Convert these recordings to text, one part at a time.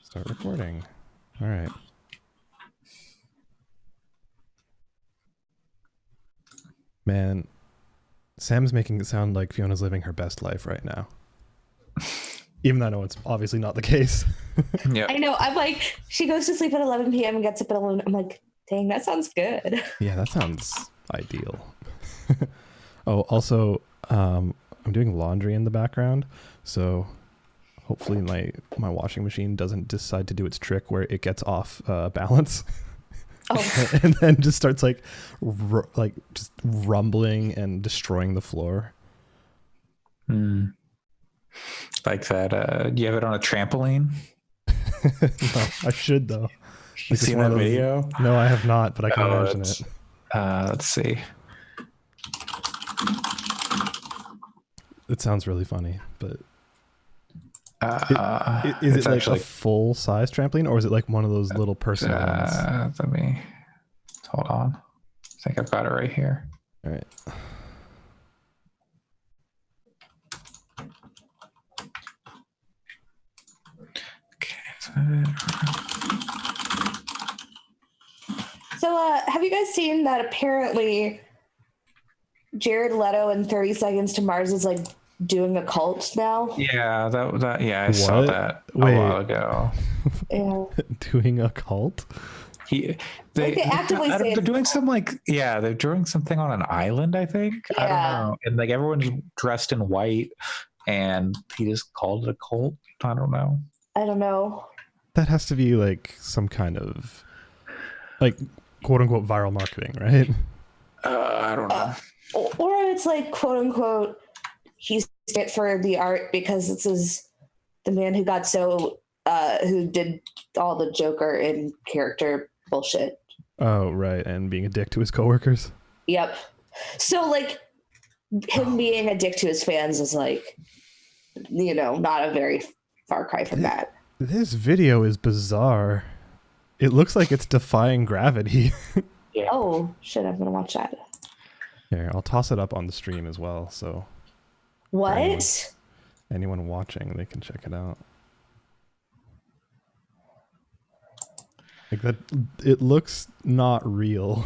Start recording. All right. Man, Sam's making it sound like Fiona's living her best life right now. Even though I know it's obviously not the case. Yeah. I know. I'm like, she goes to sleep at 11 p.m. and gets up at 11. I'm like, dang, that sounds good. Yeah, that sounds ideal. Oh, also, I'm doing laundry in the background, so hopefully my washing machine doesn't decide to do its trick where it gets off balance. Oh, And then just starts like just rumbling and destroying the floor. Like that. You have it on a trampoline? No, I should though. You Like, seen that video? No, I have not, but I can imagine it's- it. Let's see. It sounds really funny, but is It's it like actually a full size trampoline, or is it like one of those little personal ones? let me hold on. I think I've got it right here. All right. Okay. so have you guys seen that apparently Jared Leto in 30 Seconds to Mars is like doing a cult now? Yeah, that yeah, I saw What? that a Wait. while ago. Yeah. Doing a cult? They actively say they're it's doing a some they're doing something on an island, I think. I don't Yeah. know. And like everyone's dressed in white and he just called it a cult. I don't know. I don't know. That has to be like some kind of like quote unquote viral marketing, right? I don't know. Or it's like, quote unquote, he's it for the art because this is the man who got who did all the Joker in character bullshit. Oh, right. And being a dick to his coworkers. Yep. So like him being a dick to his fans is like, not a very far cry from that. This video is bizarre. It looks like it's defying gravity. Yeah. Oh shit, I'm gonna watch that. Here, I'll toss it up on the stream as well, so What? anyone watching, they can check it out. Like that, it looks not real.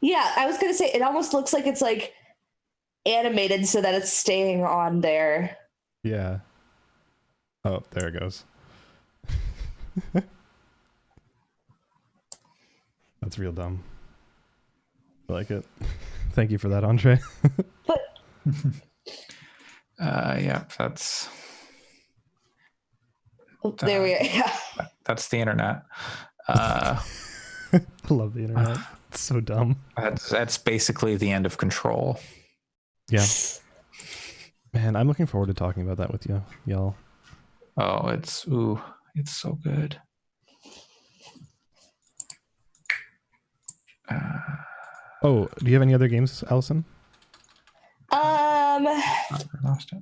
Yeah, I was gonna say it almost looks like it's like animated so that it's staying on there. Yeah. Oh, there it goes. That's real dumb. I like it. Thank you for that, Andre. But Yeah, that's there we are. Yeah. that's the internet. I love the internet. It's so dumb. That's basically the end of Control. Yeah. Man, I'm looking forward to talking about that with you, y'all. Oh, it's so good. Oh, do you have any other games, Allyson?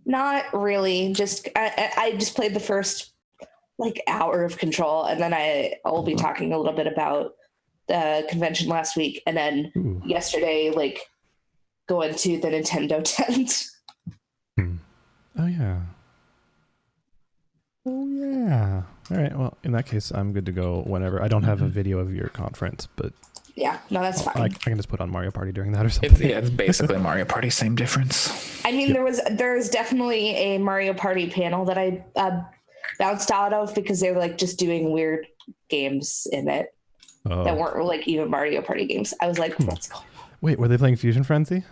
Not really. Just I just played the first hour of Control, and then I'll be talking a little bit about the convention last week, and then yesterday, going to the Nintendo tent. Oh yeah. Oh yeah. All right. Well, in that case, I'm good to go whenever. I don't have a video of your conference, but Yeah, no, that's fine. I can just put on Mario Party during that or something. It's basically Mario Party, same difference. I mean, there's definitely a Mario Party panel that I bounced out of because they were just doing weird games in it that weren't even Mario Party games. I was like, let's go. Wait, were they playing Fusion Frenzy?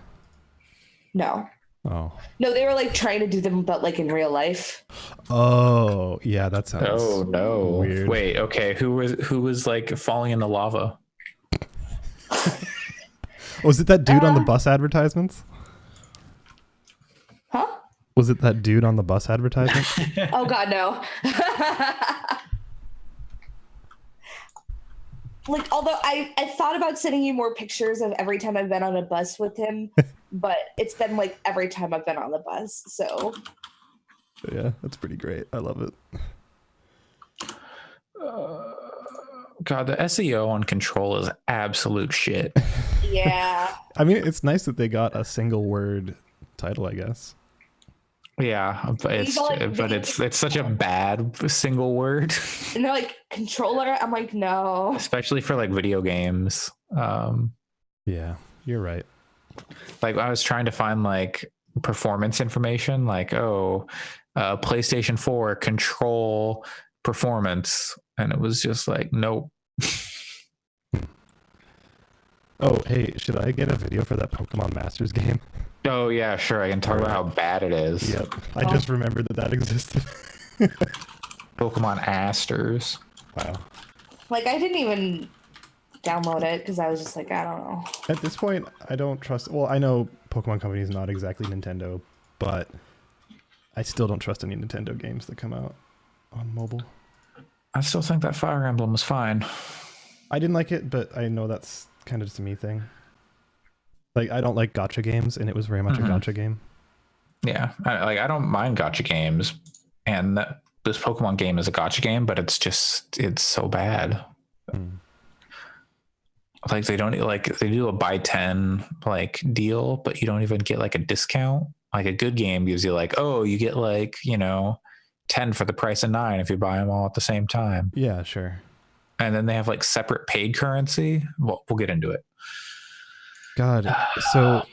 No. Oh. No, they were trying to do them, but in real life. Oh, yeah, that sounds. Oh no! Weird. Wait, okay. Who was falling in the lava? Was it that dude on the bus advertisements? Huh? Was it that dude on the bus advertisement? Oh God, no. Although I thought about sending you more pictures of every time I've been on a bus with him, but it's been every time I've been on the bus. So Yeah, that's pretty great. I love it. God, the SEO on Control is absolute shit. yeah. I mean, it's nice that they got a single word title, I guess. Yeah, but it's such a bad single word. And they're like, controller. I'm like, no. Especially for like video games. Yeah, you're right. Like I was trying to find like performance information, like PlayStation 4 control performance, and it was just like, nope. Oh, hey, should I get a video for that Pokemon Masters game? Oh yeah, sure. I can talk about how bad it is. Yep. I just remembered that existed. Pokemon Asters. Wow. Like I didn't even download it because I was just like, I don't know. At this point, I don't trust. Well, I know Pokemon Company is not exactly Nintendo, but I still don't trust any Nintendo games that come out on mobile. I still think that Fire Emblem was fine. I didn't like it, but I know that's kind of just a me thing. Like, I don't like gacha games, and it was very much a gacha game. Yeah, I don't mind gacha games, and this Pokemon game is a gacha game, but it's so bad. Like they do a buy 10 like deal, but you don't even get like a discount. Like a good game gives you like, oh, you get like 10 for the price of 9 if you buy them all at the same time. Yeah, sure. And then they have like separate paid currency. Well, we'll get into it. God, so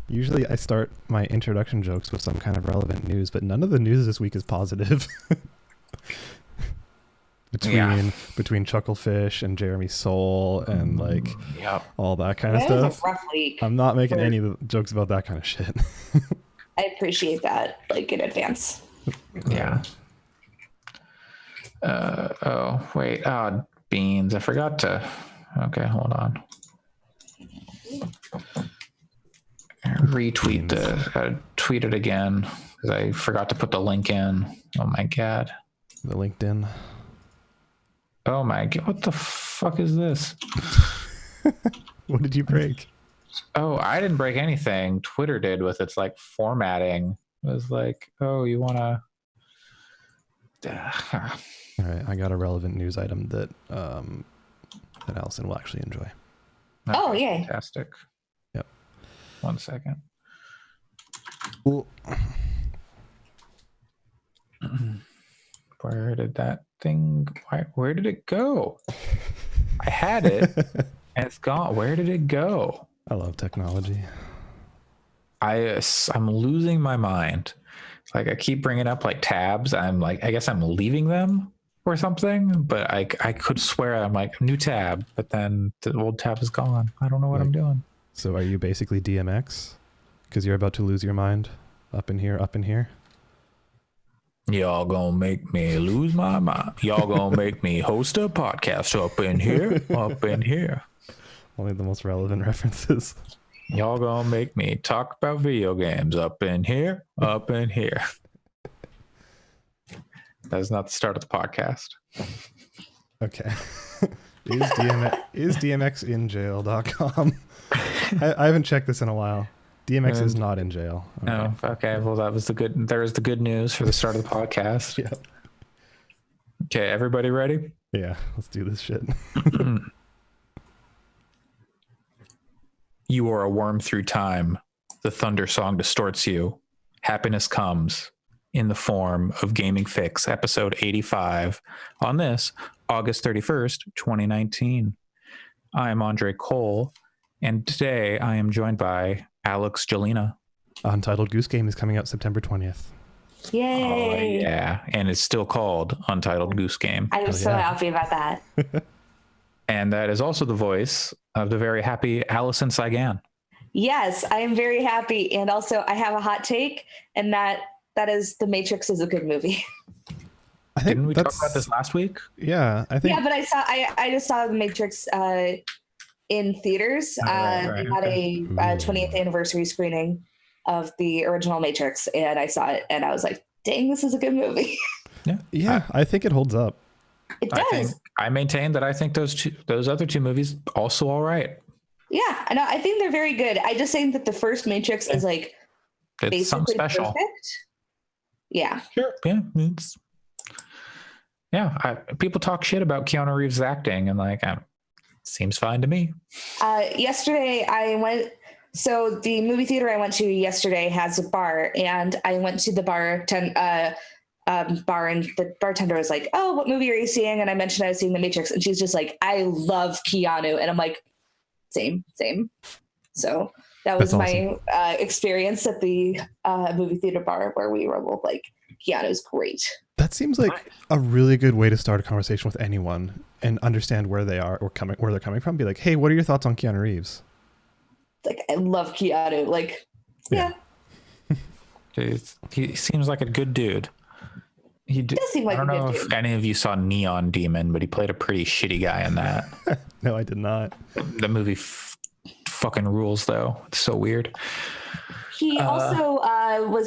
usually I start my introduction jokes with some kind of relevant news, but none of the news this week is positive. Between Chucklefish and Jeremy Soule and like all that kind of stuff. A rough week. I'm not making any of the jokes about that kind of shit. I appreciate that, like in advance. Yeah. Oh wait. Beans. I forgot to. Okay, hold on. Retweet tweet it again because I forgot to put the link in. Oh my god. The LinkedIn. Oh my god, what the fuck is this? What did you break? Oh, I didn't break anything. Twitter did with its like formatting. It was like, oh, you wanna All right, I got a relevant news item that Allyson will actually enjoy. Oh, yay. Fantastic. Yep. 1 second. Cool. Where did that thing? Where did it go? I had it, and it's gone. Where did it go? I love technology. I'm losing my mind. Like I keep bringing up like tabs. I'm like, I guess I'm leaving them or something. But I could swear I'm like new tab, but then the old tab is gone. I don't know what I'm doing. So are you basically DMX? Because you're about to lose your mind up in here, up in here. Y'all gonna make me lose my mind. Y'all gonna make me host a podcast up in here, up in here. Only the most relevant references. Y'all gonna make me talk about video games up in here, up in here. That's not the start of the podcast. Okay. Is DMXinjail.com? I haven't checked this in a while. DMX is not in jail. Okay. No, okay. Well, there's the good news for the start of the podcast. Yeah. Okay, everybody ready? Yeah, let's do this shit. You are a worm through time. The thunder song distorts you. Happiness comes in the form of Gaming Fix, episode 85, on this August 31st, 2019. I am Andre Cole, and today I am joined by Alex Jelena. Untitled Goose Game is coming out September 20th. Yay! Oh, yeah, and it's still called Untitled Goose Game. I'm so happy about that. And that is also the voice of the very happy Allyson Saigan. Yes, I am very happy. And also, I have a hot take, and that is The Matrix is a good movie. Didn't we talk about this last week? Yeah, I think. Yeah, but I just saw The Matrix in theaters. They had a 20th anniversary screening of the original Matrix, and I saw it, and I was like, dang, this is a good movie. Yeah, I think it holds up. It does. I maintain that I think those other two movies also all right. Yeah, I know. I think they're very good. I just think that the first Matrix is like it's basically something special. Perfect. Yeah. Sure. Yeah. People talk shit about Keanu Reeves' acting, and like, seems fine to me. Yesterday, I went So the movie theater I went to yesterday has a bar, and I went to the bar, and the bartender was like, "Oh, what movie are you seeing?" And I mentioned I was seeing The Matrix, and she's just like, "I love Keanu," and I'm like, "Same." So that was That's awesome. my experience at the movie theater bar, where we were both like, "Keanu's great." That seems like a really good way to start a conversation with anyone and understand where they are or where they're coming from. Be like, hey, what are your thoughts on Keanu Reeves? Like, I love Keanu. Like, yeah. He seems like a good dude. He does seem like I don't a good know dude. if any of you saw Neon Demon, but he played a pretty shitty guy in that. No, I did not. The movie fucking rules, though. It's so weird. He also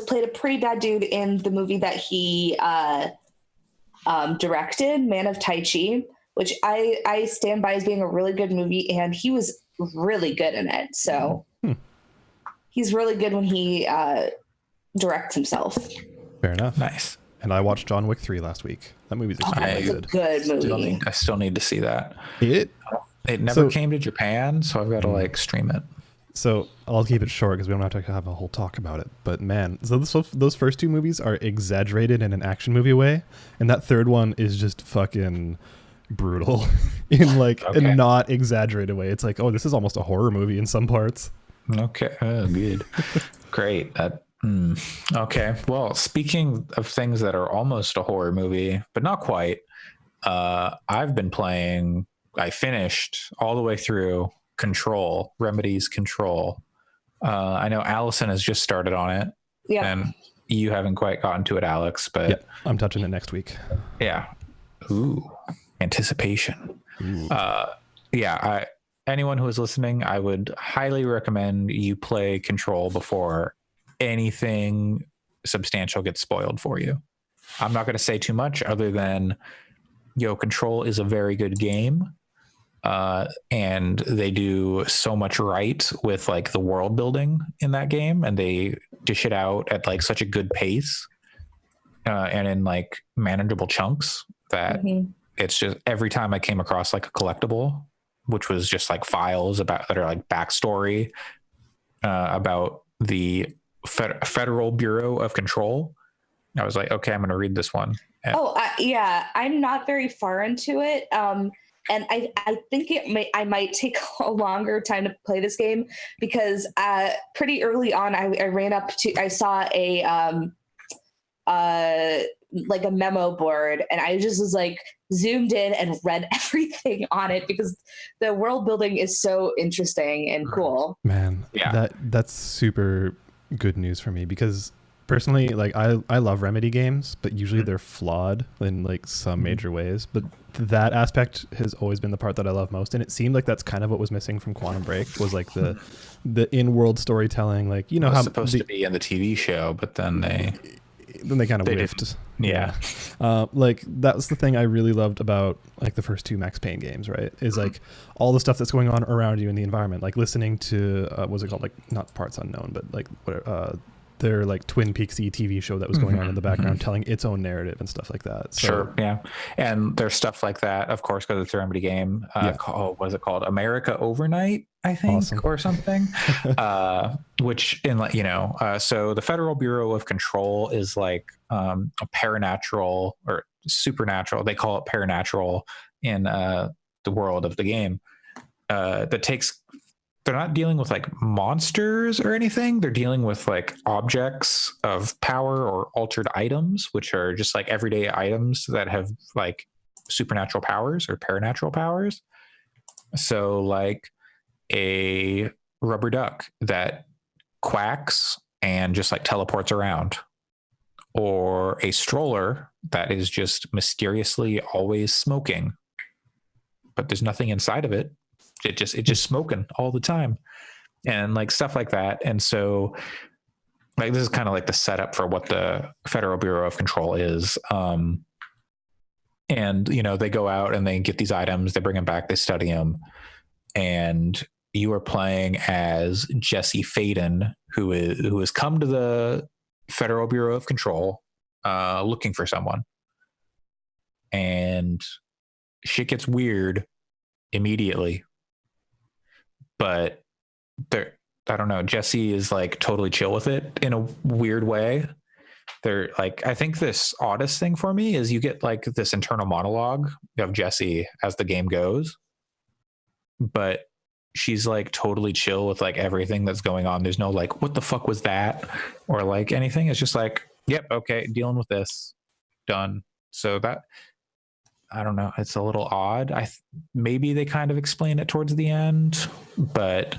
played a pretty bad dude in the movie that he directed, Man of Tai Chi, which I stand by as being a really good movie, and he was really good in it. So he's really good when he directs himself. Fair enough. Nice. And I watched John Wick 3 last week. That movie's extremely good. It's a good movie. I still need to see that. It never came to Japan, so I've got to like stream it. So I'll keep it short because we don't have to have a whole talk about it. But man, so those first two movies are exaggerated in an action movie way, and that third one is just fucking brutal in like a not exaggerated way. It's like, oh, this is almost a horror movie in some parts. Okay, good, great. Okay. Well, speaking of things that are almost a horror movie, but not quite, I've been playing. I finished all the way through Control, Remedy's Control. I know Allyson has just started on it. Yeah. And you haven't quite gotten to it, Alex, but I'm touching it next week. Yeah. Ooh, anticipation. Ooh. Anyone who is listening, I would highly recommend you play Control before anything substantial gets spoiled for you. I'm not going to say too much other than, Control is a very good game. And they do so much right with like the world building in that game, and they dish it out at like such a good pace and in like manageable chunks that it's just every time I came across like a collectible, which was just like files that are like backstory about the Federal Bureau of Control, I was like, okay, I'm going to read this one. I'm not very far into it. And I think I might take a longer time to play this game because pretty early on I saw like a memo board, and I just was like zoomed in and read everything on it because the world building is so interesting and cool. Man, that's super good news for me because personally, like I love Remedy games, but usually they're flawed in like some major ways. But that aspect has always been the part that I love most, and it seemed like that's kind of what was missing from Quantum Break was like the in-world storytelling. Like how it's supposed to be in the TV show, but then they kind of whiffed. Yeah. Like that was the thing I really loved about like the first two Max Payne games, right? Is like all the stuff that's going on around you in the environment, like listening to what's it called, like not Parts Unknown, but like their like Twin Peaksy TV show that was going on in the background, telling its own narrative and stuff like that. So, sure, yeah, and there's stuff like that, of course, because it's a Remedy game. What is it called? America Overnight, I think, or something. Which in like so the Federal Bureau of Control is like a paranatural or supernatural. They call it paranatural in the world of the game. That takes. They're not dealing with like monsters or anything. They're dealing with like objects of power or altered items, which are just like everyday items that have like supernatural powers or paranatural powers. So like a rubber duck that quacks and just like teleports around, or a stroller that is just mysteriously always smoking, but there's nothing inside of it. It's just smoking all the time, and like stuff like that. And so like this is kind of like the setup for what the Federal Bureau of Control is. And they go out and they get these items, they bring them back, they study them, and you are playing as Jesse Faden, who has come to the Federal Bureau of Control looking for someone, and shit gets weird immediately. But I don't know, Jesse is like totally chill with it in a weird way. They're like, I think this oddest thing for me is you get like this internal monologue of Jesse as the game goes, but she's like totally chill with like everything that's going on. There's no like, what the fuck was that? Or like anything. It's just like, yep, okay, dealing with this, done. So that, I don't know, it's a little odd. Maybe they kind of explain it towards the end, but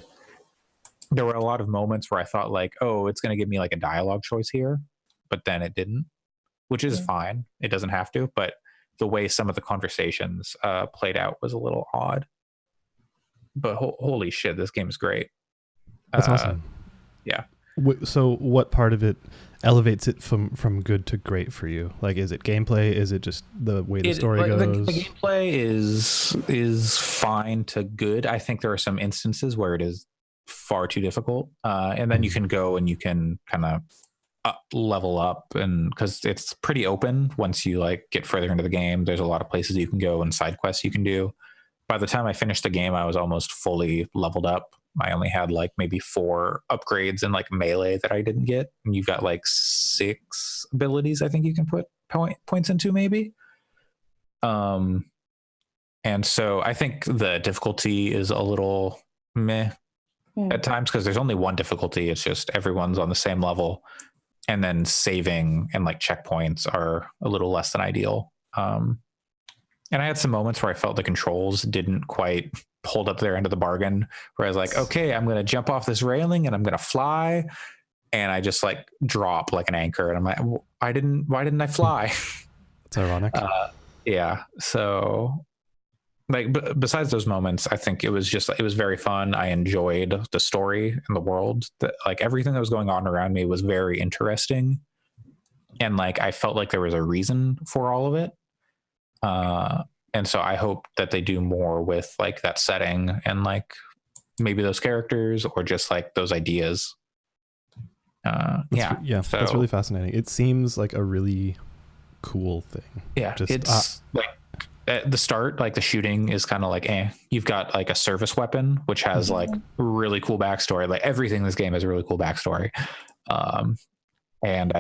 there were a lot of moments where I thought like, oh, it's going to give me like a dialogue choice here, but then it didn't, which is fine. It doesn't have to, but the way some of the conversations played out was a little odd. But holy shit, this game is great. That's awesome. Yeah. So what part of it elevates it from good to great for you? Like, is it gameplay? Is it just the way the story goes? The gameplay is fine to good. I think there are some instances where it is far too difficult. And then you can go and you can kind of level up, and because it's pretty open once you like get further into the game. There's a lot of places you can go and side quests you can do. By the time I finished the game, I was almost fully leveled up. I only had like maybe 4 upgrades in like melee that I didn't get. And you've got like 6 abilities I think you can put points into maybe. And so I think the difficulty is a little meh at times because there's only one difficulty. It's just everyone's on the same level. And then saving and like checkpoints are a little less than ideal. And I had some moments where I felt the controls didn't quite hold up their end of the bargain, where I was like, okay, I'm going to jump off this railing and I'm going to fly. And I just like drop like an anchor. And I'm like, why didn't I fly? It's ironic. Yeah. So like, besides those moments, I think it was very fun. I enjoyed the story and the world. That like everything that was going on around me was very interesting. And like, I felt like there was a reason for all of it. And so I hope that they do more with like that setting and like maybe those characters or just like those ideas. That's really fascinating. It seems like a really cool thing. Yeah, it's like at the start, like the shooting is kind of like, you've got like a service weapon, which has like really cool backstory. Like everything in this game has a really cool backstory. And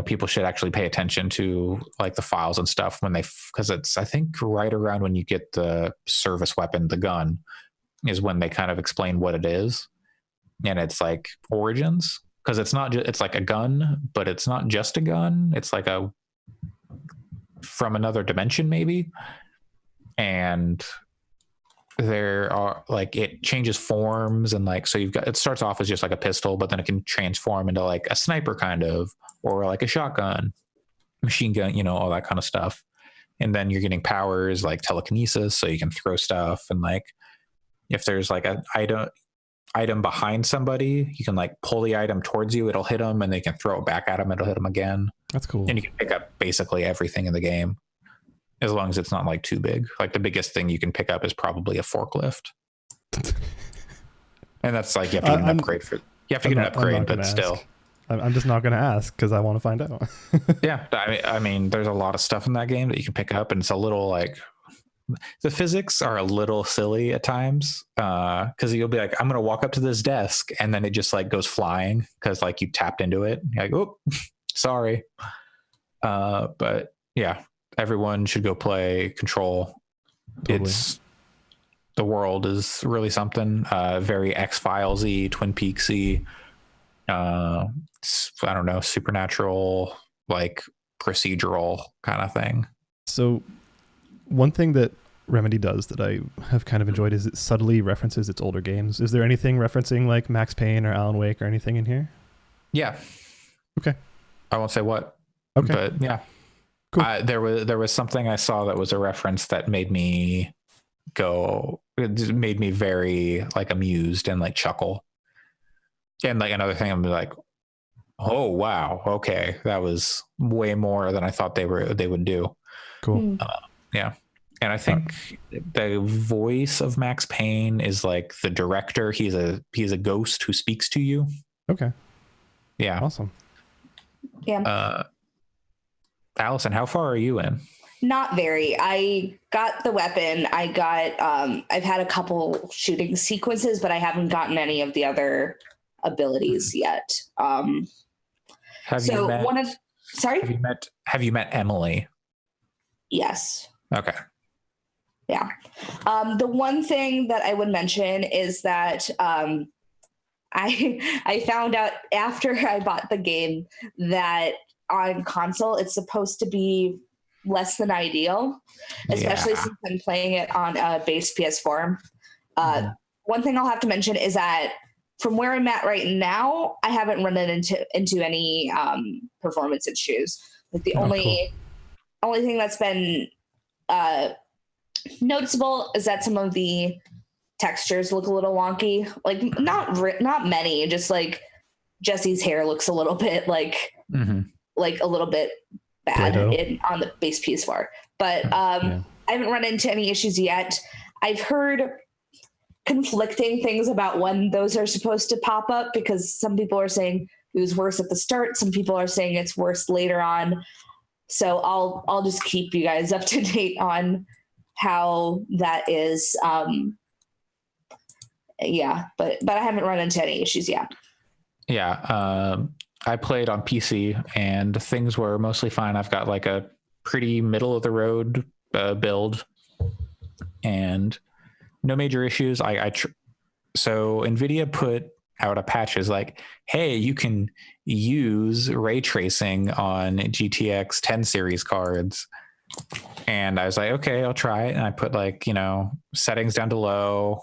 people should actually pay attention to like the files and stuff because it's, I think right around when you get the service weapon, the gun is when they kind of explain what it is. And it's like origins, because it's not just, it's like a gun, but it's not just a gun. It's like from another dimension maybe. And there are like, it changes forms, and like, so it starts off as just like a pistol, but then it can transform into like a sniper kind of, or like a shotgun, machine gun, all that kind of stuff. And then you're getting powers like telekinesis, so you can throw stuff. And like, if there's like an item behind somebody, you can like pull the item towards you, it'll hit them, and they can throw it back at them, it'll hit them again. That's cool. And you can pick up basically everything in the game, as long as it's not like too big. Like the biggest thing you can pick up is probably a forklift. And that's like, you have to get an upgrade but still. I'm just not going to ask because I want to find out. Yeah. I mean, there's a lot of stuff in that game that you can pick up, and it's a little like, the physics are a little silly at times. Cause you'll be like, I'm going to walk up to this desk, and then it just like goes flying because like you tapped into it. You're like, oh, sorry. But yeah. Everyone should go play Control. Totally. The world is really something. Very X-Files-y, Twin Peaks-y. I don't know, supernatural, like procedural kind of thing. So one thing that Remedy does that I have kind of enjoyed is it subtly references its older games. Is there anything referencing like Max Payne or Alan Wake or anything in here? Yeah. Okay. I won't say what. Okay. But yeah. Cool. There was something I saw that was a reference that made me very like amused and like chuckle. And like another thing, I'm like, oh wow, okay, that was way more than I thought they would do. Cool. Yeah. And I think the voice of Max Payne is like the director. He's a ghost who speaks to you. Okay. Yeah. Awesome. Yeah. Allyson, how far are you in? Not very. I got the weapon. I've had a couple shooting sequences, but I haven't gotten any of the other abilities yet. Have you met? Sorry. Have you met Emily? Yes. Okay. Yeah. The one thing that I would mention is that I found out after I bought the game that on console it's supposed to be less than ideal, especially since I'm playing it on a base PS4. One thing I'll have to mention is that from where I'm at right now, I haven't run into any performance issues. Like the only thing that's been noticeable is that some of the textures look a little wonky. Like not many, just like Jesse's hair looks a little bit like a little bit bad on the base PS4. But I haven't run into any issues yet. I've heard conflicting things about when those are supposed to pop up, because some people are saying it was worse at the start, some people are saying it's worse later on. So I'll just keep you guys up to date on how that is. But I haven't run into any issues yet. I played on PC and things were mostly fine. I've got like a pretty middle of the road build and no major issues. So NVIDIA put out a patch is like, hey, you can use ray tracing on GTX 10 series cards. And I was like, okay, I'll try it. And I put like, settings down to low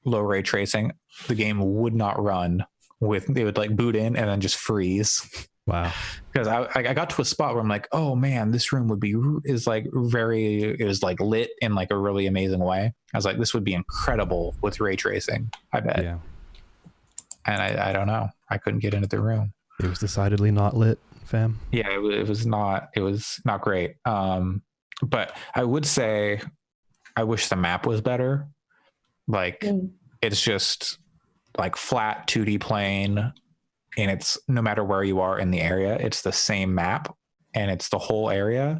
ray tracing. The game would not run it would like boot in and then just freeze. Wow. Because I got to a spot where I'm like, oh man, this room it was like lit in like a really amazing way. I was like, this would be incredible with ray tracing, I bet. Yeah. And I don't know. I couldn't get into the room. It was decidedly not lit, fam. Yeah, it was not great. But I would say I wish the map was better. Like it's just like flat 2D plane, and it's no matter where you are in the area, it's the same map and it's the whole area.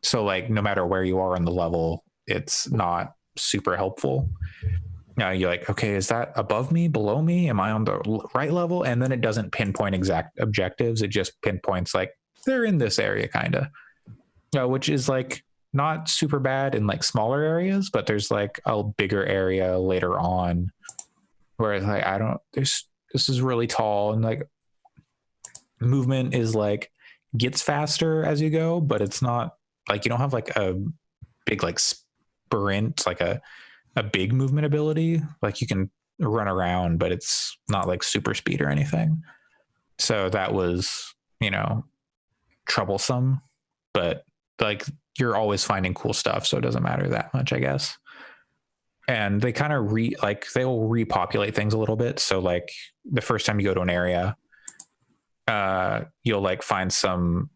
So like no matter where you are on the level, it's not super helpful. Now you're like, okay, is that above me, below me? Am I on the right level? And then it doesn't pinpoint exact objectives. It just pinpoints like they're in this area kind of, which is like not super bad in like smaller areas, but there's like a bigger area later on where it's like, this is really tall and like movement is like gets faster as you go, but it's not like you don't have like a big like sprint, like a big movement ability. Like you can run around, but it's not like super speed or anything. So that was, troublesome, but like you're always finding cool stuff. So it doesn't matter that much, I guess. And they kind of they'll repopulate things a little bit. So like the first time you go to an area, you'll like find some,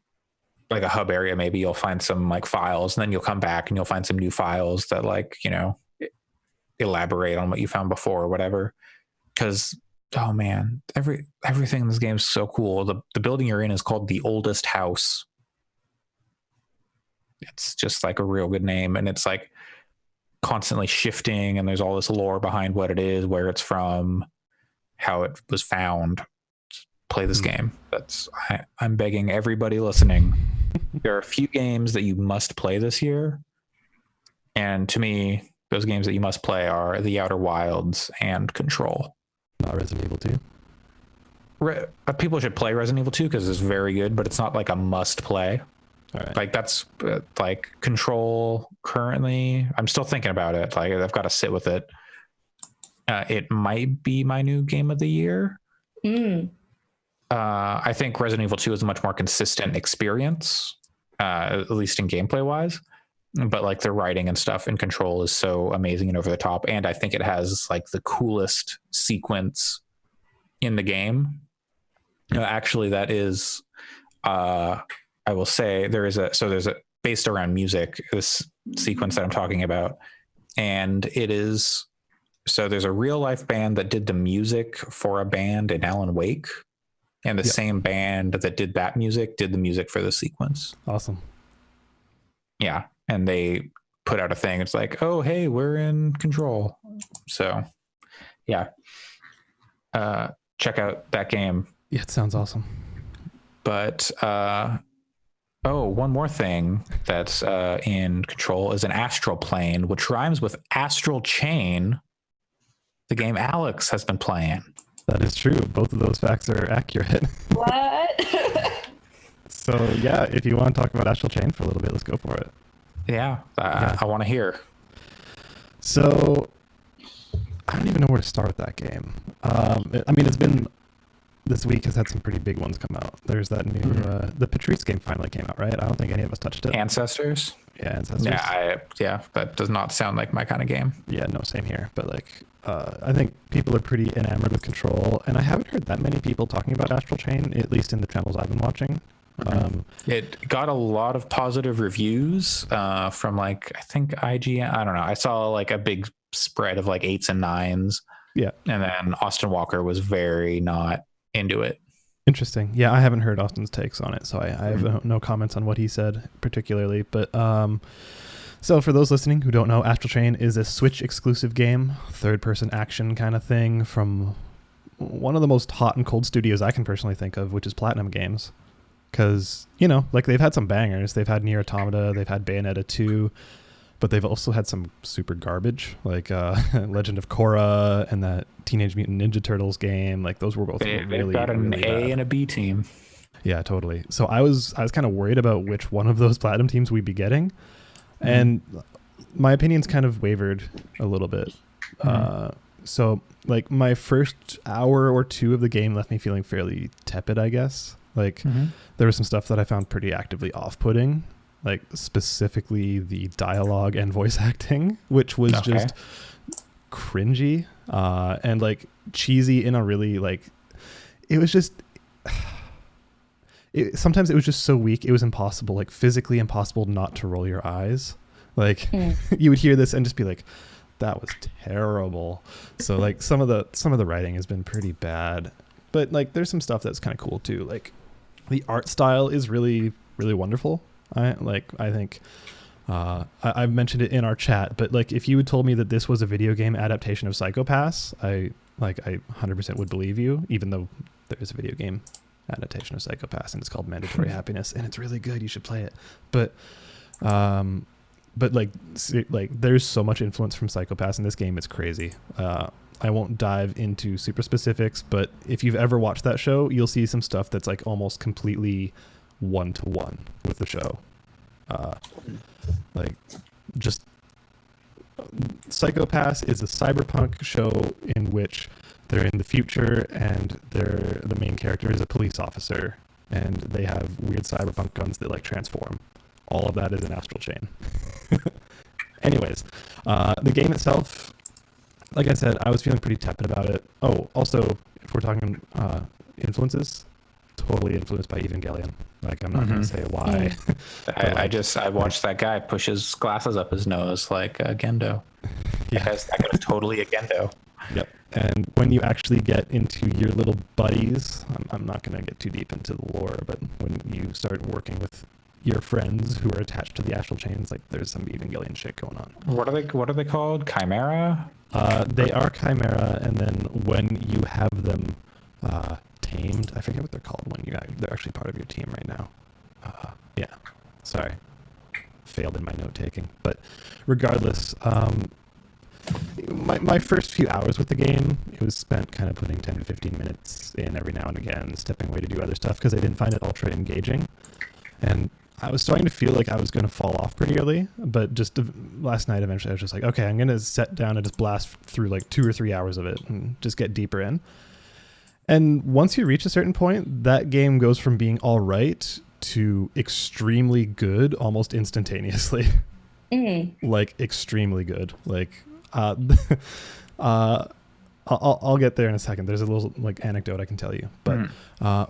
like a hub area, maybe you'll find some like files, and then you'll come back and you'll find some new files that like, elaborate on what you found before or whatever. Because, oh man, everything in this game is so cool. The building you're in is called the Oldest House. It's just like a real good name, and it's like constantly shifting, and there's all this lore behind what it is, where it's from, how it was found. Play this game. I'm begging everybody listening. There are a few games that you must play this year, and to me, those games that you must play are The Outer Wilds and Control. Not Resident Evil 2. People should play Resident Evil 2 because it's very good, but it's not like a must play. All right. Like that's like Control currently. I'm still thinking about it. Like I've got to sit with it. It might be my new game of the year. I think Resident Evil 2 is a much more consistent experience, at least in gameplay wise. But like the writing and stuff in Control is so amazing and over the top. And I think it has like the coolest sequence in the game. Actually, that is, I will say there's a based around music, this sequence that I'm talking about. And it is, so there's a real life band that did the music for a band in Alan Wake. And the same band that did that music did the music for the sequence. Awesome. Yeah. And they put out a thing. It's like, oh, hey, we're in Control. So, yeah. check out that game. Yeah, it sounds awesome. But one more thing that's in Control is an Astral Plane, which rhymes with Astral Chain, the game Alex has been playing. That is true. Both of those facts are accurate. What? So yeah, if you want to talk about Astral Chain for a little bit, let's go for it. Yeah, I want to hear. So I don't even know where to start with that game. I mean, this week has had some pretty big ones come out. There's that new the Patrice game finally came out, right? I don't think any of us touched it. Ancestors. Yeah, Ancestors. Yeah, that does not sound like my kind of game. Yeah, no, same here. But like, I think people are pretty enamored with Control, and I haven't heard that many people talking about Astral Chain, at least in the channels I've been watching. It got a lot of positive reviews from like, I think IGN. I don't know. I saw like a big spread of like 8s and 9s. Yeah. And then Austin Walker was very not into it. Interesting. Yeah, I haven't heard Austin's takes on it, so I have no comments on what he said particularly. But so for those listening who don't know, Astral Chain is a Switch exclusive game, third-person action kind of thing from one of the most hot and cold studios I can personally think of, which is Platinum Games. Because, you know, like they've had some bangers. They've had Nier Automata, they've had Bayonetta 2, but they've also had some super garbage, like Legend of Korra and that Teenage Mutant Ninja Turtles game. Like those were both they've got an really A bad. and a B team. Yeah, totally. So I was kind of worried about which one of those Platinum teams we'd be getting, and my opinion's kind of wavered a little bit. So like my first hour or two of the game left me feeling fairly tepid, I guess. Like there was some stuff that I found pretty actively off-putting, like specifically the dialogue and voice acting, which was just cringy and like cheesy in a really like, it was just, sometimes it was just so weak. It was impossible, like physically impossible not to roll your eyes. Like you would hear this and just be like, that was terrible. So like some of the writing has been pretty bad, but like there's some stuff that's kind of cool too. Like the art style is really, really wonderful. I think I've mentioned it in our chat, but like if you had told me that this was a video game adaptation of Psycho Pass, I 100% would believe you, even though there is a video game adaptation of Psycho Pass and it's called Mandatory Happiness and it's really good. You should play it. But like there's so much influence from Psycho Pass in this game. It's crazy. I won't dive into super specifics, but if you've ever watched that show, you'll see some stuff that's like almost completely one-to-one with the show. Like just Psycho Pass is a cyberpunk show in which they're in the future and the main character is a police officer and they have weird cyberpunk guns that like transform. All of that is in Astral Chain. Anyways, the game itself, like I said, I was feeling pretty tepid about it. Oh, also, if we're talking influences, totally influenced by Evangelion. Like, I'm not going to say why. I watched that guy push his glasses up his nose like Gendo. Yeah. That guy was totally a Gendo. Yep. And when you actually get into your little buddies, I'm not going to get too deep into the lore, but when you start working with your friends who are attached to the Astral Chains, like there's some Evangelion shit going on. What are they called? Chimera? They are Chimera, and then when you have them tamed, I forget what they're called when they're actually part of your team right now. Yeah, sorry, failed in my note taking. But regardless, my first few hours with the game, it was spent kind of putting 10 to 15 minutes in every now and again, stepping away to do other stuff because I didn't find it ultra engaging, and I was starting to feel like I was going to fall off pretty early, but just last night, eventually I was just like, okay, I'm going to sit down and just blast through like 2 or 3 hours of it and just get deeper in. And once you reach a certain point, that game goes from being all right to extremely good almost instantaneously. Like extremely good. Like, I'll get there in a second. There's a little like anecdote I can tell you, but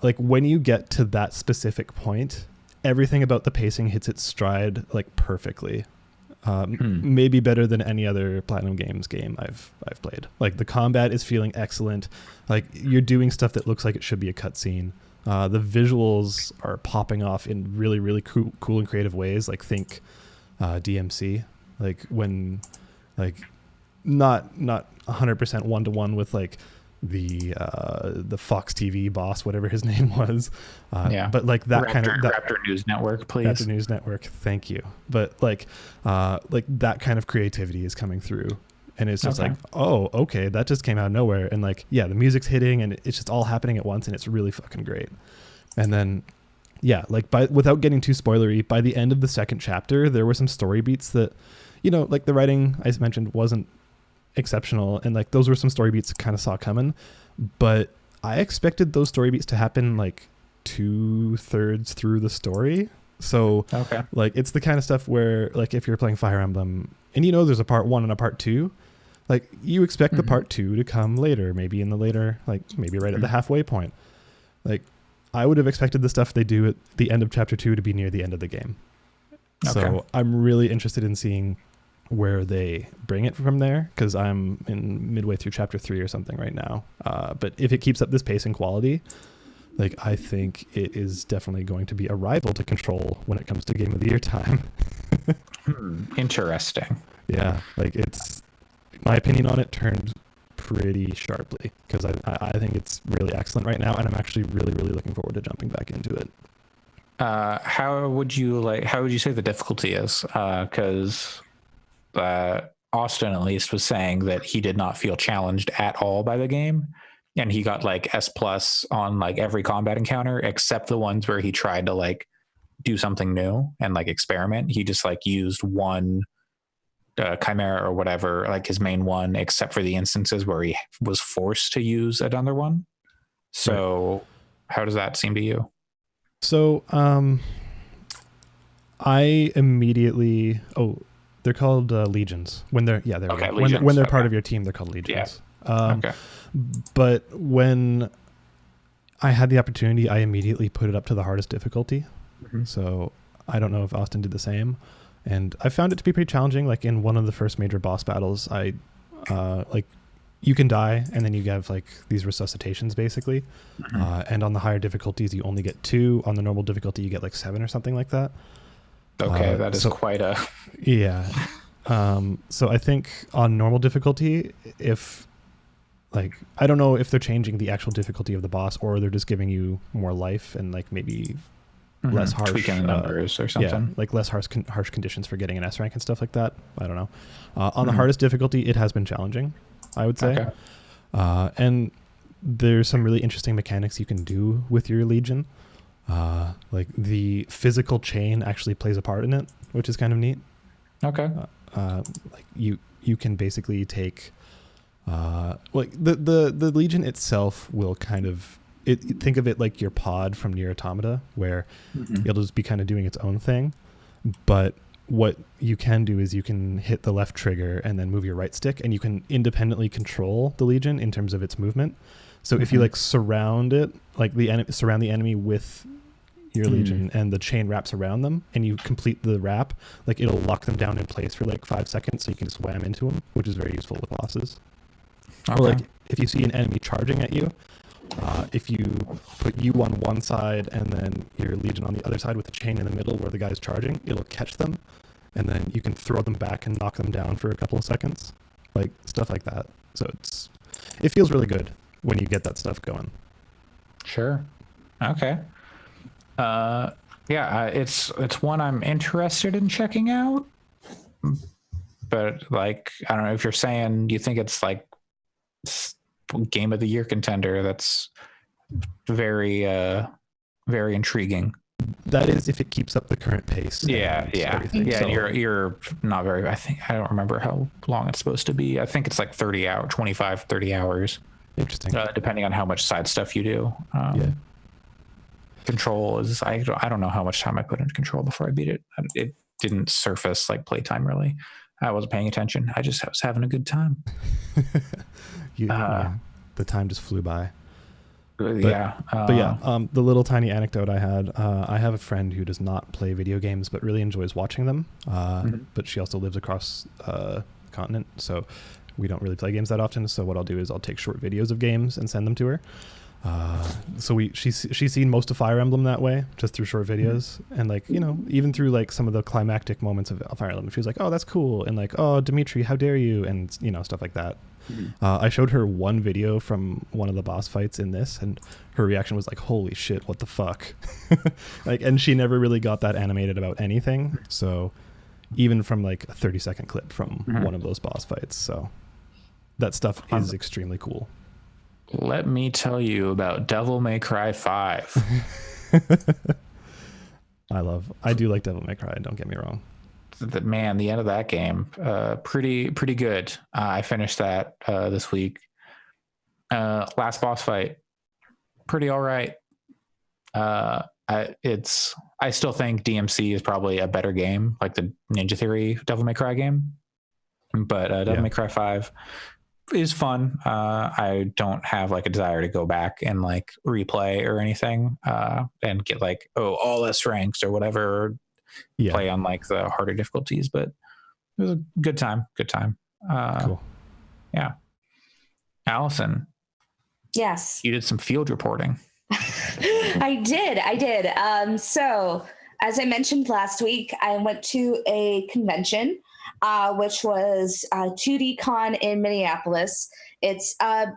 like when you get to that specific point, everything about the pacing hits its stride like perfectly. Maybe better than any other Platinum Games game I've played. Like the combat is feeling excellent. Like you're doing stuff that looks like it should be a cutscene. The visuals are popping off in really, really cool and creative ways. Like think DMC. Like when like not 100% one-to-one with like the Fox TV boss, whatever his name was. But like that Raptor News Network, please. Raptor News Network, thank you. But like that kind of creativity is coming through, and it's just like, oh, okay, that just came out of nowhere, and like, yeah, the music's hitting, and it's just all happening at once, and it's really fucking great. And then, yeah, like without getting too spoilery, by the end of the second chapter, there were some story beats that, you know, like the writing I mentioned wasn't exceptional, and like those were some story beats kind of saw coming, but I expected those story beats to happen like 2/3 through the story. So like it's the kind of stuff where like if you're playing Fire Emblem and you know there's a part 1 and a part 2, like you expect the part 2 to come later, maybe in the later, like maybe right at the halfway point. Like I would have expected the stuff they do at the end of chapter 2 to be near the end of the game. So I'm really interested in seeing where they bring it from there, because I'm in midway through chapter 3 or something right now. But if it keeps up this pace and quality, like I think it is definitely going to be a rival to Control when it comes to Game of the Year time. Interesting. Yeah, like it's, my opinion on it turned pretty sharply, because I think it's really excellent right now, and I'm actually really, really looking forward to jumping back into it. How would you say the difficulty is? Because Austin at least was saying that he did not feel challenged at all by the game, and he got like S+ on like every combat encounter except the ones where he tried to like do something new and like experiment. He just like used one chimera or whatever, like his main one, except for the instances where he was forced to use another one. So how does that seem to you? So I immediately they're called legions when they're legions. When they're part of your team, they're called legions. But when I had the opportunity, I immediately put it up to the hardest difficulty. So I don't know if Austin did the same. And I found it to be pretty challenging. Like in one of the first major boss battles, I like you can die and then you have like these resuscitations basically. And on the higher difficulties, you only get 2. On the normal difficulty, you get like 7 or something like that. Okay, that is quite a... Yeah. So I think on normal difficulty, if like, I don't know if they're changing the actual difficulty of the boss or they're just giving you more life and like maybe less harsh tweaking numbers or something. Yeah, like less harsh conditions for getting an S rank and stuff like that. I don't know. On the hardest difficulty, it has been challenging, I would say. And there's some really interesting mechanics you can do with your Legion. Like the physical chain actually plays a part in it, which is kind of neat. Like you can basically take like the Legion itself will kind of think of it like your pod from Nier Automata, where it'll just be kind of doing its own thing. But what you can do is you can hit the left trigger and then move your right stick, and you can independently control the Legion in terms of its movement. So if you like surround it, like surround the enemy with your Legion and the chain wraps around them and you complete the wrap, like it'll lock them down in place for like 5 seconds so you can just wham into them, which is very useful with bosses. Or like if you see an enemy charging at you, if you put you on one side and then your Legion on the other side with the chain in the middle where the guy's charging, it'll catch them and then you can throw them back and knock them down for a couple of seconds, like stuff like that. So it feels really good when you get that stuff going. Sure. Okay. Yeah, it's one I'm interested in checking out, but like, I don't know if you're saying you think it's like Game of the Year contender. That's very, very intriguing. That is if it keeps up the current pace. Yeah. So, and you're not very, I don't remember how long it's supposed to be. I think it's like 30 hours. Interesting. Depending on how much side stuff you do. Control is, I don't know how much time I put into Control before I beat it. It didn't surface like playtime really. I wasn't paying attention. I was having a good time. The time just flew by. But the little tiny anecdote I had, I have a friend who does not play video games but really enjoys watching them. But she also lives across the continent, so we don't really play games that often. So what I'll do is I'll take short videos of games and send them to her. So she's seen most of Fire Emblem that way, just through short videos, and like, you know, even through like some of the climactic moments of Fire Emblem, she was like, oh, that's cool, and like, oh, Dimitri, how dare you, and you know, stuff like that. I showed her one video from one of the boss fights in this, and her reaction was like, holy shit, what the fuck. Like, and she never really got that animated about anything, so even from like a 30-second clip from one of those boss fights, so that stuff is extremely cool. Let me tell you about Devil May Cry 5. I do like Devil May Cry, don't get me wrong. The end of that game, pretty good. I finished that this week. Last boss fight, pretty all right. I still think DMC is probably a better game, like the Ninja Theory Devil May Cry game, but Devil May Cry 5 is fun. I don't have like a desire to go back and like replay or anything and get like all S ranks or whatever, play on like the harder difficulties, but it was a good time. Cool. Yeah. Allyson, Yes, you did some field reporting. I did. So as I mentioned last week, I went to a convention, which was 2D Con in Minneapolis. It's a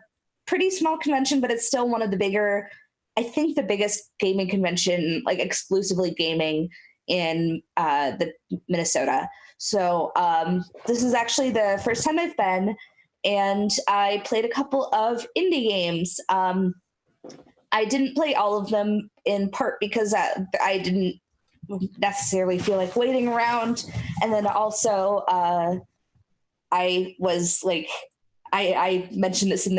pretty small convention, but it's still one of the bigger, I think the biggest gaming convention, like exclusively gaming in the Minnesota. So this is actually the first time I've been, and I played a couple of indie games. I didn't play all of them, in part because I didn't necessarily feel like waiting around, and then also I was like, I mentioned this in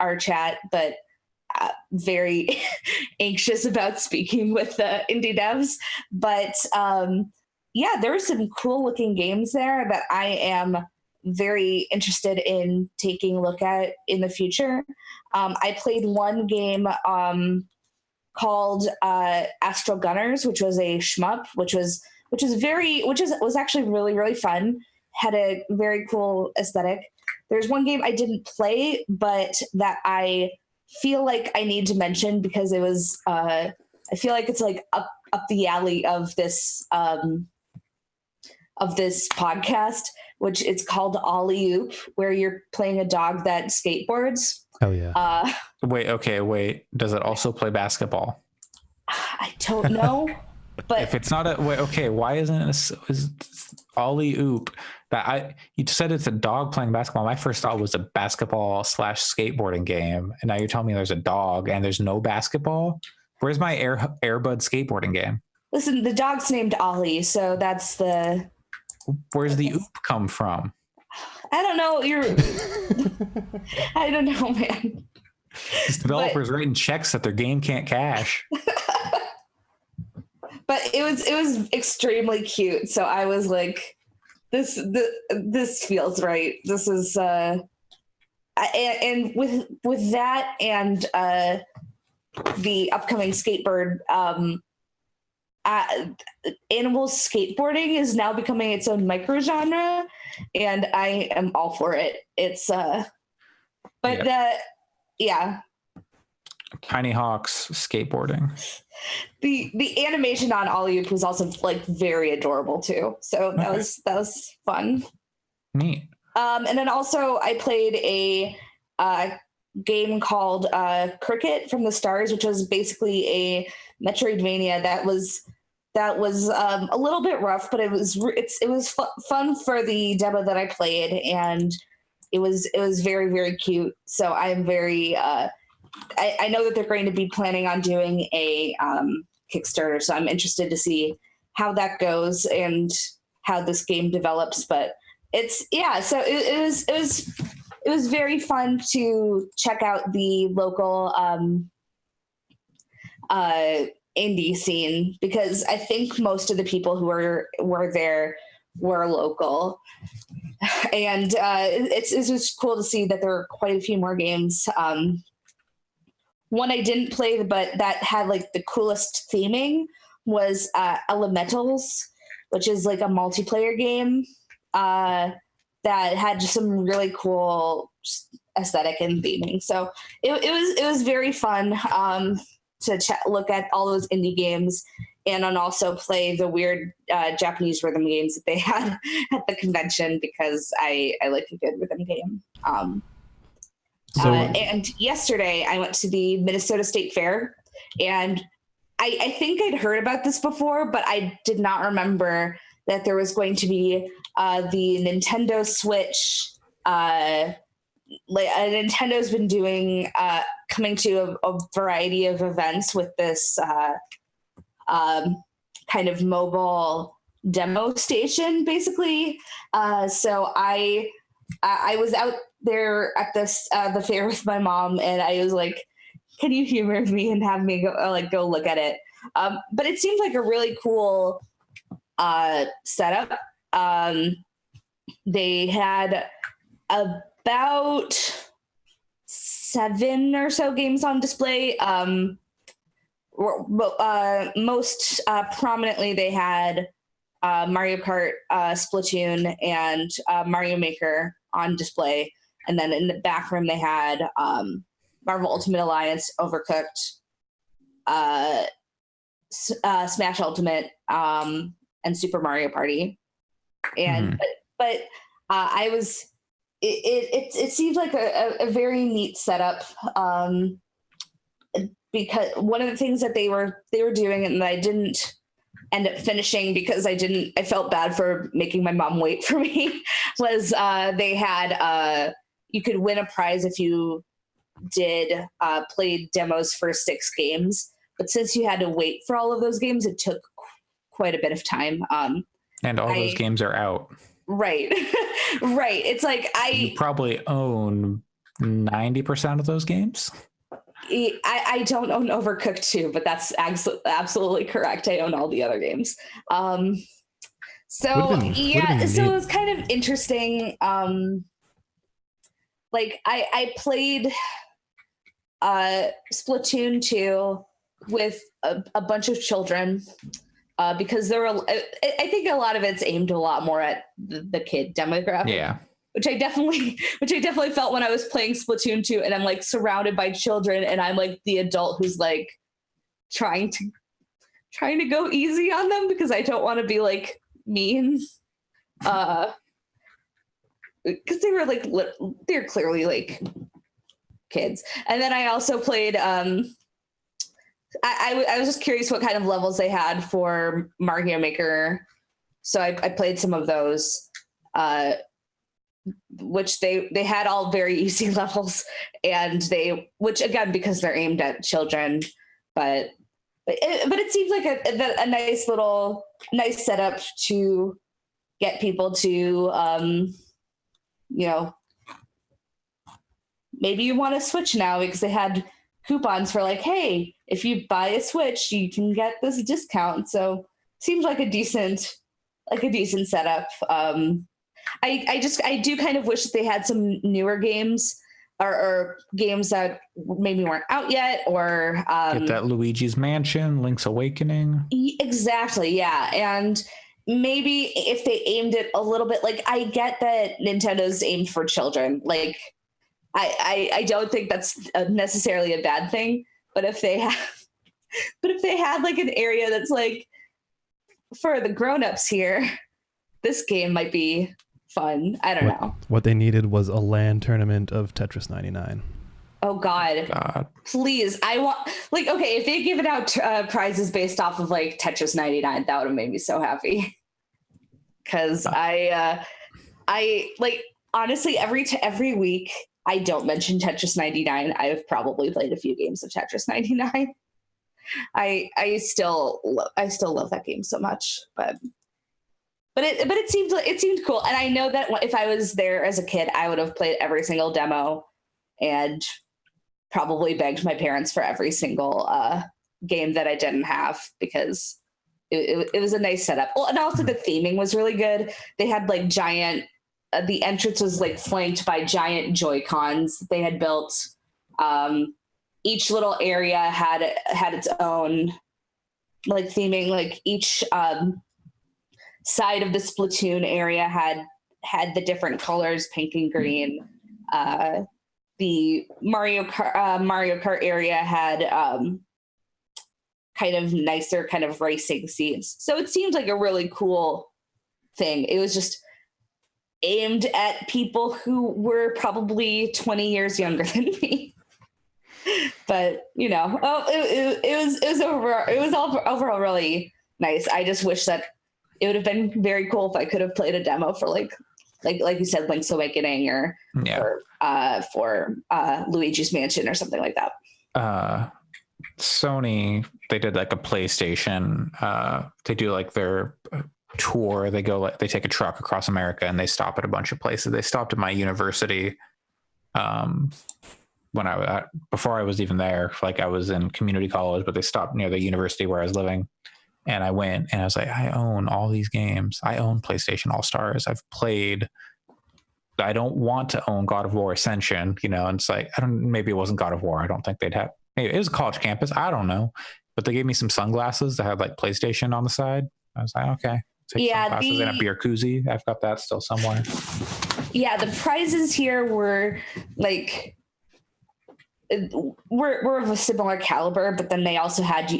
our chat, but very anxious about speaking with the indie devs. But there were some cool looking games there that I am very interested in taking a look at in the future. I played one game called Astral Gunners, which was a shmup, which was actually really, really fun. Had a very cool aesthetic. There's one game I didn't play, but that I feel like I need to mention because it was I feel like it's like up the alley of this podcast, which it's called Ollie Oop, where you're playing a dog that skateboards. Hell yeah. Wait. Does it also play basketball? I don't know. But if it's not why isn't it is Ollie Oop? You said it's a dog playing basketball. My first thought was a basketball / skateboarding game, and now you're telling me there's a dog and there's no basketball. Where's my Airbud skateboarding game? Listen, the dog's named Ollie, so that's the. Where's the oop come from? I don't know. I don't know, man. These developers writing checks that their game can't cash. But it was extremely cute. So I was like, this feels right. This is and with that and the upcoming skateboard, animal skateboarding is now becoming its own micro genre, and I am all for it. It's Tiny Hawk's skateboarding. The animation on Ollie Oop was also like very adorable too. So that was fun. Neat. And then also I played a game called Cricket from the Stars, which was basically a Metroidvania that was a little bit rough, but it was fun for the demo that I played, and it was very, very cute. So I am very I know that they're going to be planning on doing a Kickstarter, so I'm interested to see how that goes and how this game develops. But so it was very fun to check out the local indie scene, because I think most of the people who were there were local, and it's just cool to see that there are quite a few more games. One I didn't play, but that had like the coolest theming was Elementals, which is like a multiplayer game that had just some really cool aesthetic and theming. So it was very fun to look at all those indie games and then also play the weird Japanese rhythm games that they had at the convention because I like a good rhythm game. And yesterday I went to the Minnesota State Fair, and I think I'd heard about this before, but I did not remember that there was going to be the Nintendo Switch. Nintendo's been doing coming to a variety of events with this kind of mobile demo station, basically. So I was out there at the fair with my mom, and I was like, "Can you humor me and have me go look at it?" But it seemed like a really cool setup. They had about 7 or so games on display. Most prominently, they had Mario Kart, Splatoon, and Mario Maker on display. And then in the back room, they had Marvel Ultimate Alliance, Overcooked, Smash Ultimate, and Super Mario Party. And but I was it seems like a very neat setup, because one of the things that they were doing and I didn't end up finishing because I felt bad for making my mom wait for me was they had you could win a prize if you did played demos for 6 games, but since you had to wait for all of those games, it took quite a bit of time. And all those games are out. Right. Right. It's like You probably own 90% of those games. I don't own Overcooked 2, but that's absolutely correct. I own all the other games. So it was kind of interesting. Like I played Splatoon 2 with a bunch of children. Because I think a lot of it's aimed a lot more at the kid demographic. Yeah. Which I definitely felt when I was playing Splatoon 2, and I'm like surrounded by children, and I'm like the adult who's like trying to go easy on them because I don't want to be like mean. Because they were like they're clearly like kids. And then I also played. I was just curious what kind of levels they had for Mario Maker, so I played some of those, which they had all very easy levels, and which again because they're aimed at children, but it seems like a nice setup to get people to maybe you want to Switch now because they had coupons for like, hey, if you buy a Switch, you can get this discount. So seems like a decent setup. I do kind of wish that they had some newer games or games that maybe weren't out yet, or get that Luigi's Mansion, Link's Awakening. Exactly, yeah. And maybe if they aimed it a little bit, like I get that Nintendo's aimed for children. Like I don't think that's necessarily a bad thing, but if they had like an area that's like for the grown-ups here, this game might be fun. I don't know. What they needed was a LAN tournament of Tetris 99. Oh God. Please. I want okay, if they given out prizes based off of like Tetris 99, that would have made me so happy. Cause I like honestly every week I don't mention Tetris 99. I've probably played a few games of Tetris 99. I still love that game so much, but it seemed cool. And I know that if I was there as a kid, I would have played every single demo and probably begged my parents for every single game that I didn't have because it was a nice setup. Well, and also the theming was really good. They had like giant. The entrance was like flanked by giant Joy-Cons that they had built. Each little area had its own like theming. Like each side of the Splatoon area had had the different colors, pink and green. The Mario Kart area had kind of nicer kind of racing scenes. So it seemed like a really cool thing. It was just aimed at people who were probably 20 years younger than me. But it was overall really nice. I just wish that it would have been very cool if I could have played a demo for like you said, Link's Awakening or for Luigi's Mansion or something like that. Sony, they did like a PlayStation. They do like their tour. They go they take a truck across America and they stop at a bunch of places. They stopped at my university. When before I was even there, like I was in community college, but they stopped near the university where I was living. And I went and I was like, I own all these games. I own PlayStation All-Stars. I've played. I don't want to own God of War Ascension, and it's like, maybe it wasn't God of War. I don't think they'd have, maybe it was a college campus. I don't know. But they gave me some sunglasses that had like PlayStation on the side. I was like, okay. Take sunglasses and a beer koozie. I've got that still somewhere. Yeah, the prizes here were like, we're of a similar caliber, but then they also had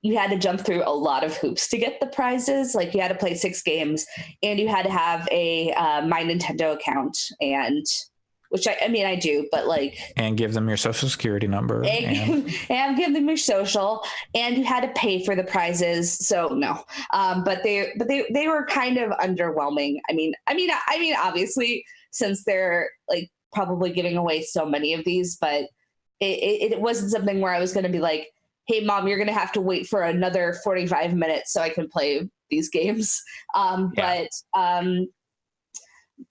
you had to jump through a lot of hoops to get the prizes. Like you had to play 6 games and you had to have a My Nintendo account, and which I do, but like, and give them your social security number and give them your social, and you had to pay for the prizes. So no, but they were kind of underwhelming. I mean, obviously since they're like probably giving away so many of these, but it wasn't something where I was going to be like, hey mom, you're going to have to wait for another 45 minutes so I can play these games. But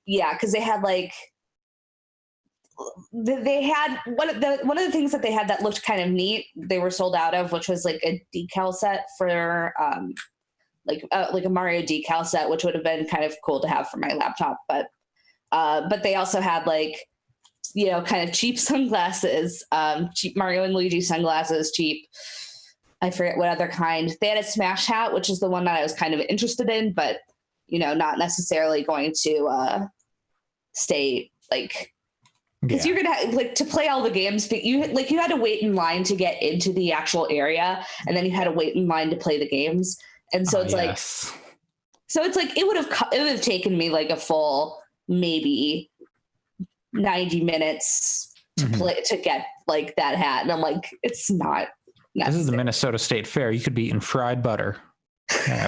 because they had like, they had one of the things that they had that looked kind of neat, they were sold out of, which was like a decal set for like a Mario decal set, which would have been kind of cool to have for my laptop. But they also had like, kind of cheap sunglasses, cheap Mario and Luigi sunglasses, cheap, I forget what other kind. They had a Smash hat, which is the one that I was kind of interested in, but, not necessarily going to stay like, because you're gonna like to play all the games, but you had to wait in line to get into the actual area, and then you had to wait in line to play the games, and so it's like it would have taken me like a full maybe 90 minutes to play to get like that hat, and I'm like, it's not necessary. This is the Minnesota State Fair. You could be eating fried butter.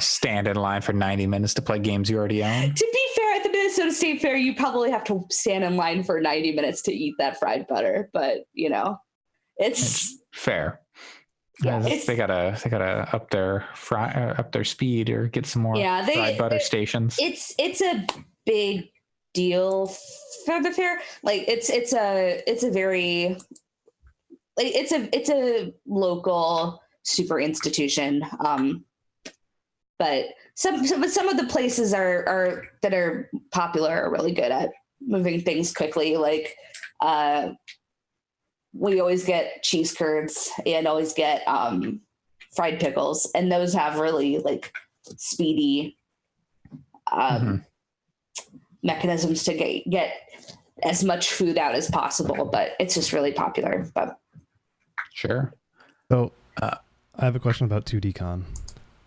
Stand in line for 90 minutes to play games you already own. To be fair, at the Minnesota State Fair, you probably have to stand in line for 90 minutes to eat that fried butter, but it's fair. Yeah, they gotta up their speed or get some more fried butter stations. It's a big deal for the fair. Like it's a very like it's a local super institution. But some of the places are that are popular are really good at moving things quickly. Like we always get cheese curds and always get fried pickles, and those have really like speedy mechanisms to get as much food out as possible. But it's just really popular. But sure. So I have a question about 2D Con.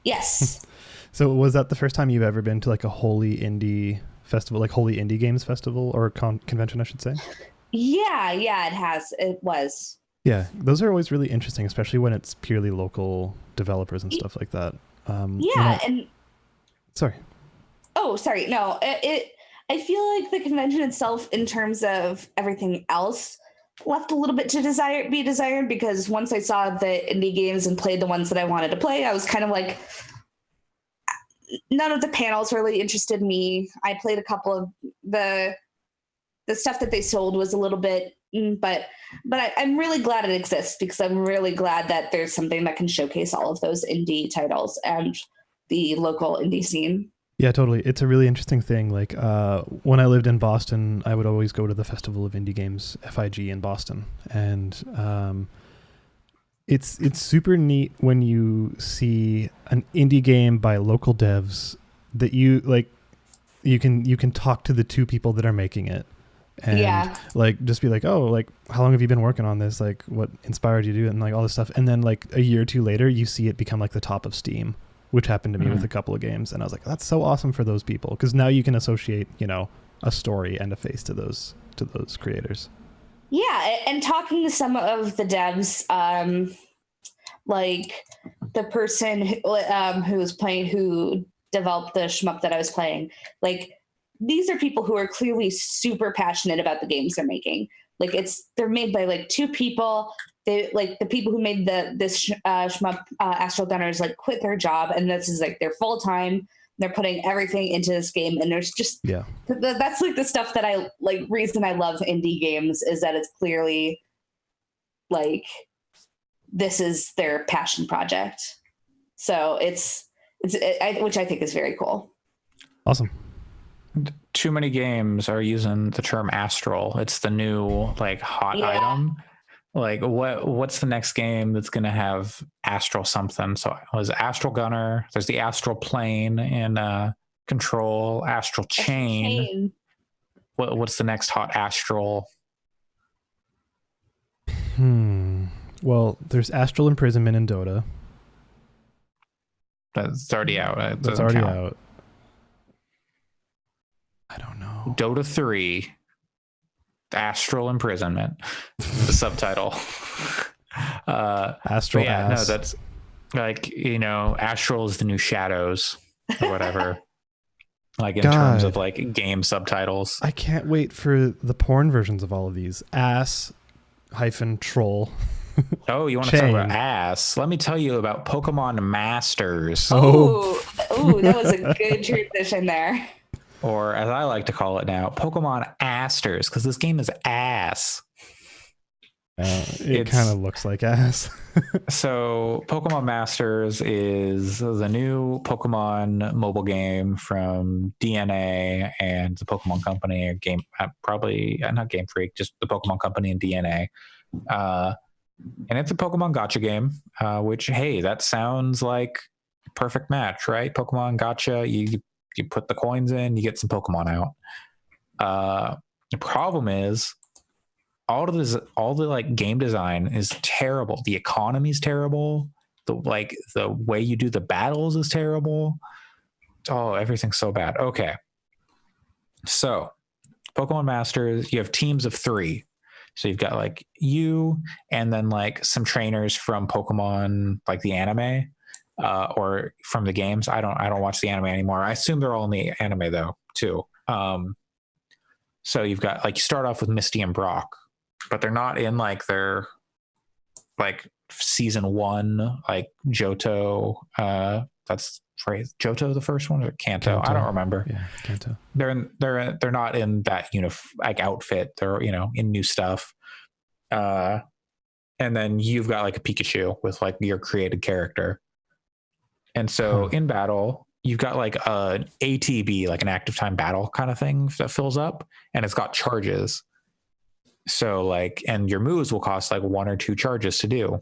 Yes. So was that the first time you've ever been to like a wholly indie festival, like wholly indie games festival or convention, I should say? Yeah, it has. It was. Yeah, those are always really interesting, especially when it's purely local developers and stuff like that. Sorry. Oh, sorry. No, I feel like the convention itself, in terms of everything else, left a little bit to be desired, because once I saw the indie games and played the ones that I wanted to play, I was kind of like, none of the panels really interested me. I played a couple of the stuff that they sold was a little bit, but I'm really glad it exists, because I'm really glad that there's something that can showcase all of those indie titles and the local indie scene. Yeah, totally. It's a really interesting thing. Like when I lived in Boston, I would always go to the Festival of Indie Games, FIG, in Boston. And it's super neat when you see an indie game by local devs that you like. you can talk to the two people that are making it, and like just be like, oh, like how long have you been working on this? Like what inspired you to do it, and like all this stuff. And then like a year or two later, you see it become like the top of Steam, which happened to me with a couple of games, and I was like, that's so awesome for those people, because now you can associate, you know, a story and a face to those creators. Yeah, and talking to some of the devs, like the person who developed the shmup that I was playing, like these are people who are clearly super passionate about the games they're making. Like they're made by like two people. They like the people who made this shmup, Astral Gunners, like quit their job, and this is like their full time. They're putting everything into this game, and there's just that's like the stuff that I like. Reason I love indie games is that it's clearly like this is their passion project. So which I think is very cool. Awesome. Too many games are using the term astral. It's the new like hot item. Like what's the next game that's going to have astral something? So it was Astral Gunner. There's the Astral Plane in Control, Astral Chain. What's the next hot astral? Well, there's Astral Imprisonment in Dota. That's already out. That's already out. I don't know. Dota 3. Astral Imprisonment, the subtitle. Astral no, that's like, you know, Astral is the new Shadows or whatever. Like in terms of like game subtitles. I can't wait for the porn versions of all of these. Ass-troll. Oh, you want to talk about ass? Let me tell you about Pokemon Masters. Oh, that was a good transition there. Or as I like to call it now, Pokemon Asters, because this game is ass. It kind of looks like ass. So Pokemon Masters is the new Pokemon mobile game from DNA and the Pokemon Company, game probably not Game Freak, just the Pokemon Company and DNA. And it's a Pokemon Gacha game, which, hey, that sounds like a perfect match, right? Pokemon Gacha, you put the coins in, you get some Pokemon out. The problem is all the like game design is terrible. The economy is terrible. The way you do the battles is terrible. Oh, everything's so bad. Okay. So Pokemon Masters, you have teams of 3. So you've got like you and then like some trainers from Pokemon, like the anime. Or from the games. I don't watch the anime anymore. I assume they're all in the anime though too. So you've got like you start off with Misty and Brock, but they're not in like their like season 1 like Johto. That's phrase Johto the first one or Kanto? I don't remember. Yeah, Kanto. They're not in that like outfit. They're in new stuff. And then you've got like a Pikachu with like your created character. And so in battle, you've got like an ATB, like an active time battle kind of thing that fills up, and it's got charges. So like, and your moves will cost like 1 or 2 charges to do.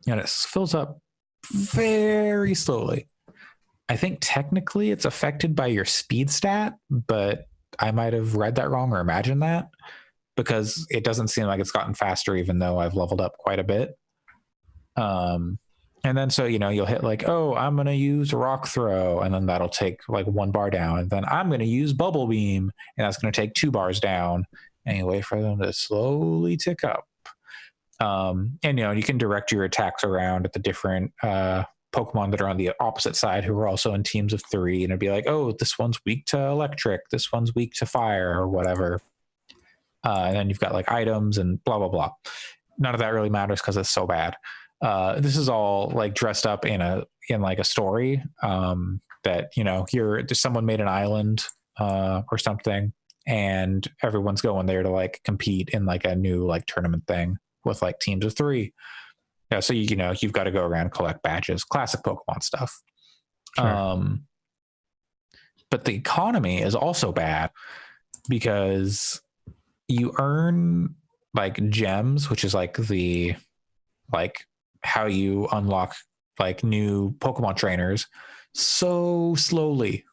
And it fills up very slowly. I think technically it's affected by your speed stat, but I might have read that wrong or imagined that, because it doesn't seem like it's gotten faster, even though I've leveled up quite a bit. And then so, you'll hit like, oh, I'm going to use Rock Throw, and then that'll take like 1 bar down. And then I'm going to use Bubble Beam, and that's going to take 2 bars down. And you wait for them to slowly tick up. And, you can direct your attacks around at the different Pokemon that are on the opposite side who are also in teams of 3. And it'd be like, oh, this one's weak to electric. This one's weak to fire or whatever. And then you've got like items and blah, blah, blah. None of that really matters because it's so bad. This is all like dressed up in like a story that someone made an island or something, and everyone's going there to like compete in like a new like tournament thing with like teams of 3. Yeah, so you've got to go around and collect badges, classic Pokemon stuff. Sure. But the economy is also bad because you earn like gems, which is like the like how you unlock like new Pokemon trainers so slowly.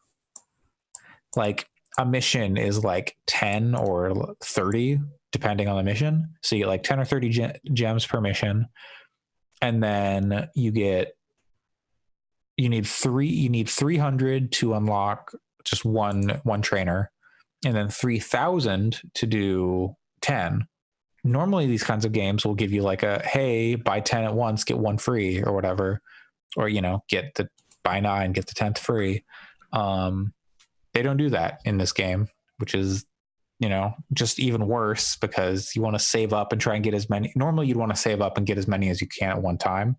like a mission is like 10 or 30 depending on the mission, so you get like 10 or 30 gems per mission, and then you need 300 to unlock just one trainer, and then 3,000 to do 10. Normally these kinds of games will give you like a, hey, buy 10 at once, get one free or whatever, or buy 9, get the 10th free. They don't do that in this game, which is just even worse, because you want to save up and try and get as many. Normally you'd want to save up and get as many as you can at one time,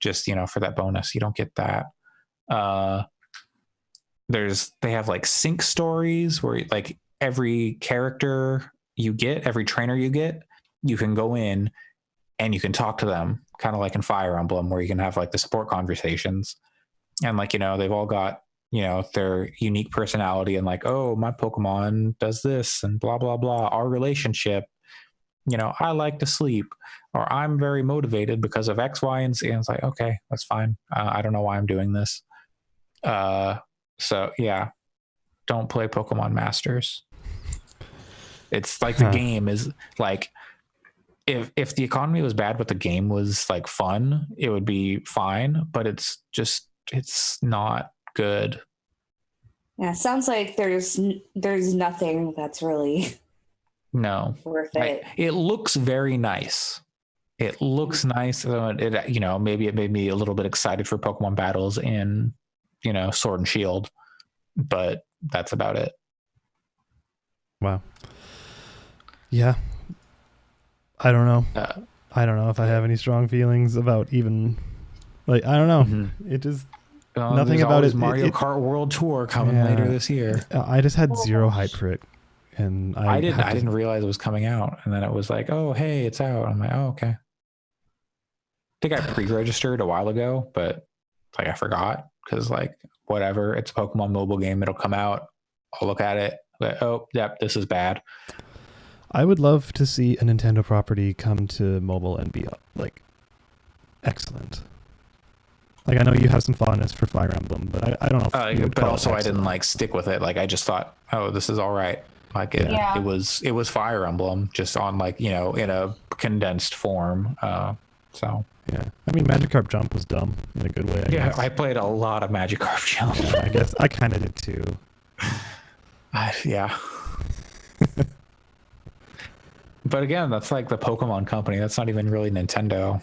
just for that bonus. You don't get that. They have like sync stories where like every character you get, every trainer you get, you can go in and you can talk to them, kind of like in Fire Emblem, where you can have like the support conversations, and like they've all got their unique personality, and like, oh, my Pokemon does this and blah blah blah. Our relationship, I like to sleep, or I'm very motivated because of X, Y, and Z. And it's like, okay, that's fine. I don't know why I'm doing this. So yeah, don't play Pokemon Masters. It's like the game is like, if the economy was bad but the game was like fun, it would be fine, but it's not good. Yeah, it sounds like there's nothing that's really worth it. It looks very nice. It looks nice. Maybe it made me a little bit excited for Pokemon battles in Sword and Shield, but that's about it. Wow. Yeah. I don't know. I don't know if I have any strong feelings about even, like, I don't know. Mm-hmm. It just, nothing about it. Mario Kart World Tour coming later this year. I just had zero hype for it. And I didn't realize it was coming out. And then it was like, oh, hey, it's out. I'm like, oh, okay. I think I pre-registered a while ago, but like I forgot, because like, whatever, it's a Pokemon mobile game. It'll come out. I'll look at it. Like, oh, yep, this is bad. I would love to see a Nintendo property come to mobile and be like excellent. Like, I know you have some fondness for Fire Emblem, but I don't know. But also, I didn't like stick with it. Like, I just thought, oh, this is all right. Like it was Fire Emblem, just on like in a condensed form. So yeah, I mean, Magikarp Jump was dumb in a good way. I guess. I played a lot of Magikarp Jump. Yeah, I guess I kind of did too. Yeah. But again, that's like the Pokemon company. That's not even really Nintendo.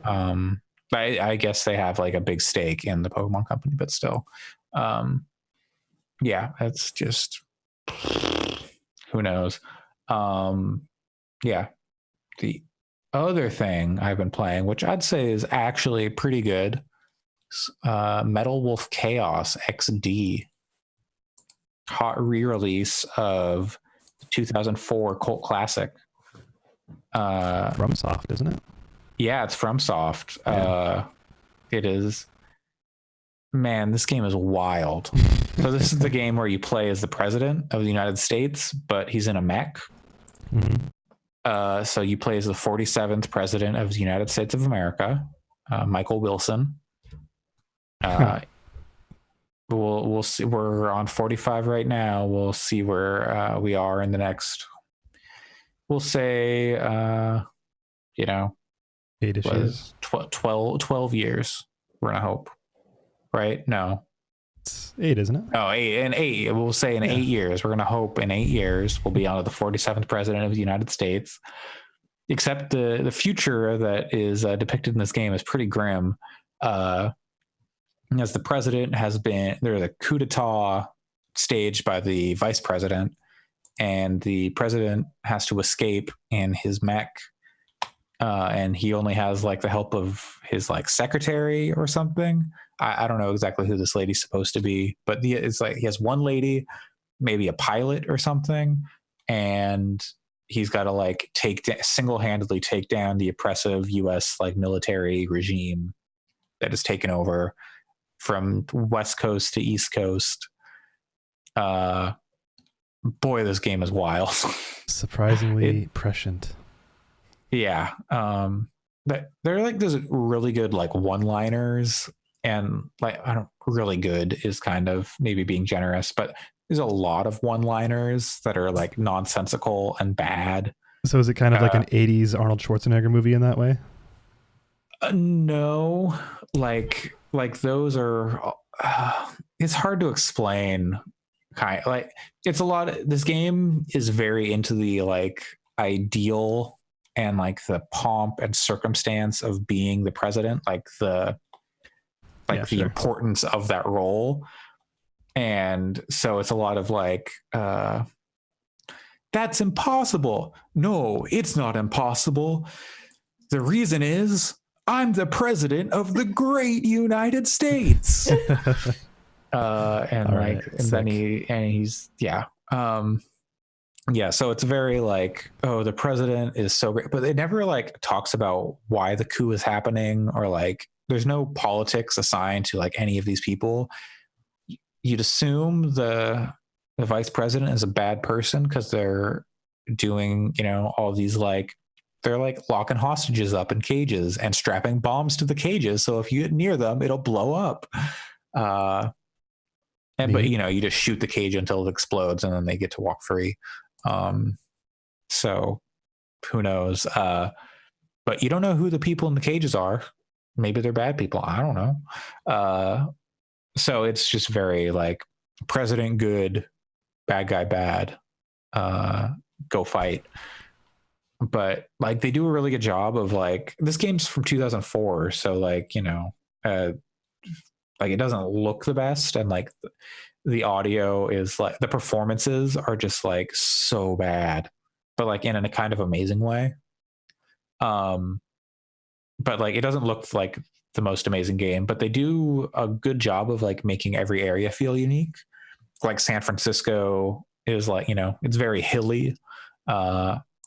I guess they have like a big stake in the Pokemon company, but still, yeah, it's just, who knows? Yeah. The other thing I've been playing, which I'd say is actually pretty good, Metal Wolf Chaos XD, hot re-release of 2004 cult classic. FromSoft, isn't it? Yeah, it's FromSoft. Yeah. It is. Man, this game is wild. So this is the game where you play as the president of the United States, but he's in a mech. Mm-hmm. So you play as the 47th president of the United States of America, Michael Wilson. We'll see. We're on 45 right now. We'll see where we are in the next. We'll say, 8-ish years. 12 years. We're gonna hope, right? No, it's 8, isn't it? Oh, 8. We'll say in 8 years. We're gonna hope in 8 years we'll be on to the 47th president of the United States. Except the future that is depicted in this game is pretty grim. As the president there's a coup d'etat staged by the vice president, and the president has to escape in his mech, and he only has like the help of his like secretary or something. I don't know exactly who this lady's supposed to be, but it's like he has one lady, maybe a pilot or something, and he's got to like single-handedly take down the oppressive U.S. like military regime that has taken over from West Coast to East Coast. Boy, this game is wild. Surprisingly prescient. Yeah. They're like those really good like one-liners, and like, I don't really good is kind of maybe being generous, but There's a lot of one-liners that are like nonsensical and bad. So is it kind of like an 80s Arnold Schwarzenegger movie in that way? No, like those are. It's hard to explain. Like it's a lot. This game is very into the like ideal and like the pomp and circumstance of being the president, like the importance of that role. And so it's a lot of like, that's impossible. No, it's not impossible. The reason is I'm the president of the great United States. He's so it's very like, oh, the president is so great, but it never like talks about why the coup is happening, or like there's no politics assigned to like any of these people. You'd assume the vice president is a bad person because they're doing, all these like, they're like locking hostages up in cages and strapping bombs to the cages. So if you get near them, it'll blow up. But you just shoot the cage until it explodes and then they get to walk free. So who knows? But you don't know who the people in the cages are. Maybe they're bad people. I don't know. So it's just very like president good, bad guy bad, go fight. But like they do a really good job of like, this game's from 2004. So like, like it doesn't look the best. And like the audio is like, the performances are just like so bad, but like in a kind of amazing way. But like, it doesn't look like the most amazing game, but they do a good job of like making every area feel unique. Like San Francisco is like, it's very hilly.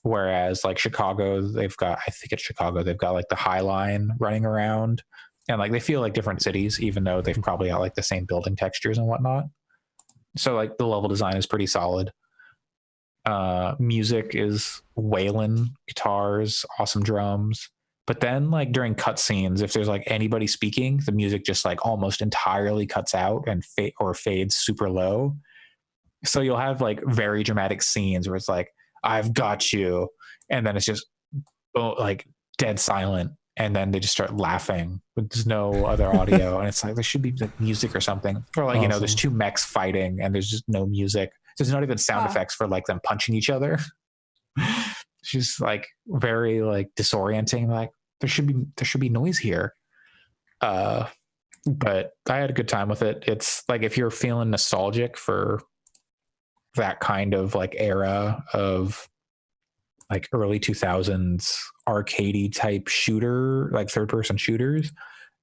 Whereas like Chicago, they've got like the High Line running around, and like they feel like different cities, even though they've probably got like the same building textures and whatnot. So like the level design is pretty solid. Music is wailing, guitars, awesome drums. But then like during cutscenes, if there's like anybody speaking, the music just like almost entirely cuts out and fades super low. So you'll have like very dramatic scenes where it's like, I've got you. And then it's just like dead silent. And then they just start laughing, but there's no other audio. And it's like, there should be like music or something. Or like, awesome. There's two mechs fighting and there's just no music. There's not even sound effects for like them punching each other. It's just like very like disorienting. Like there should be noise here. But I had a good time with it. It's like, if you're feeling nostalgic for that kind of like era of like early 2000s arcadey type shooter, like third person shooters,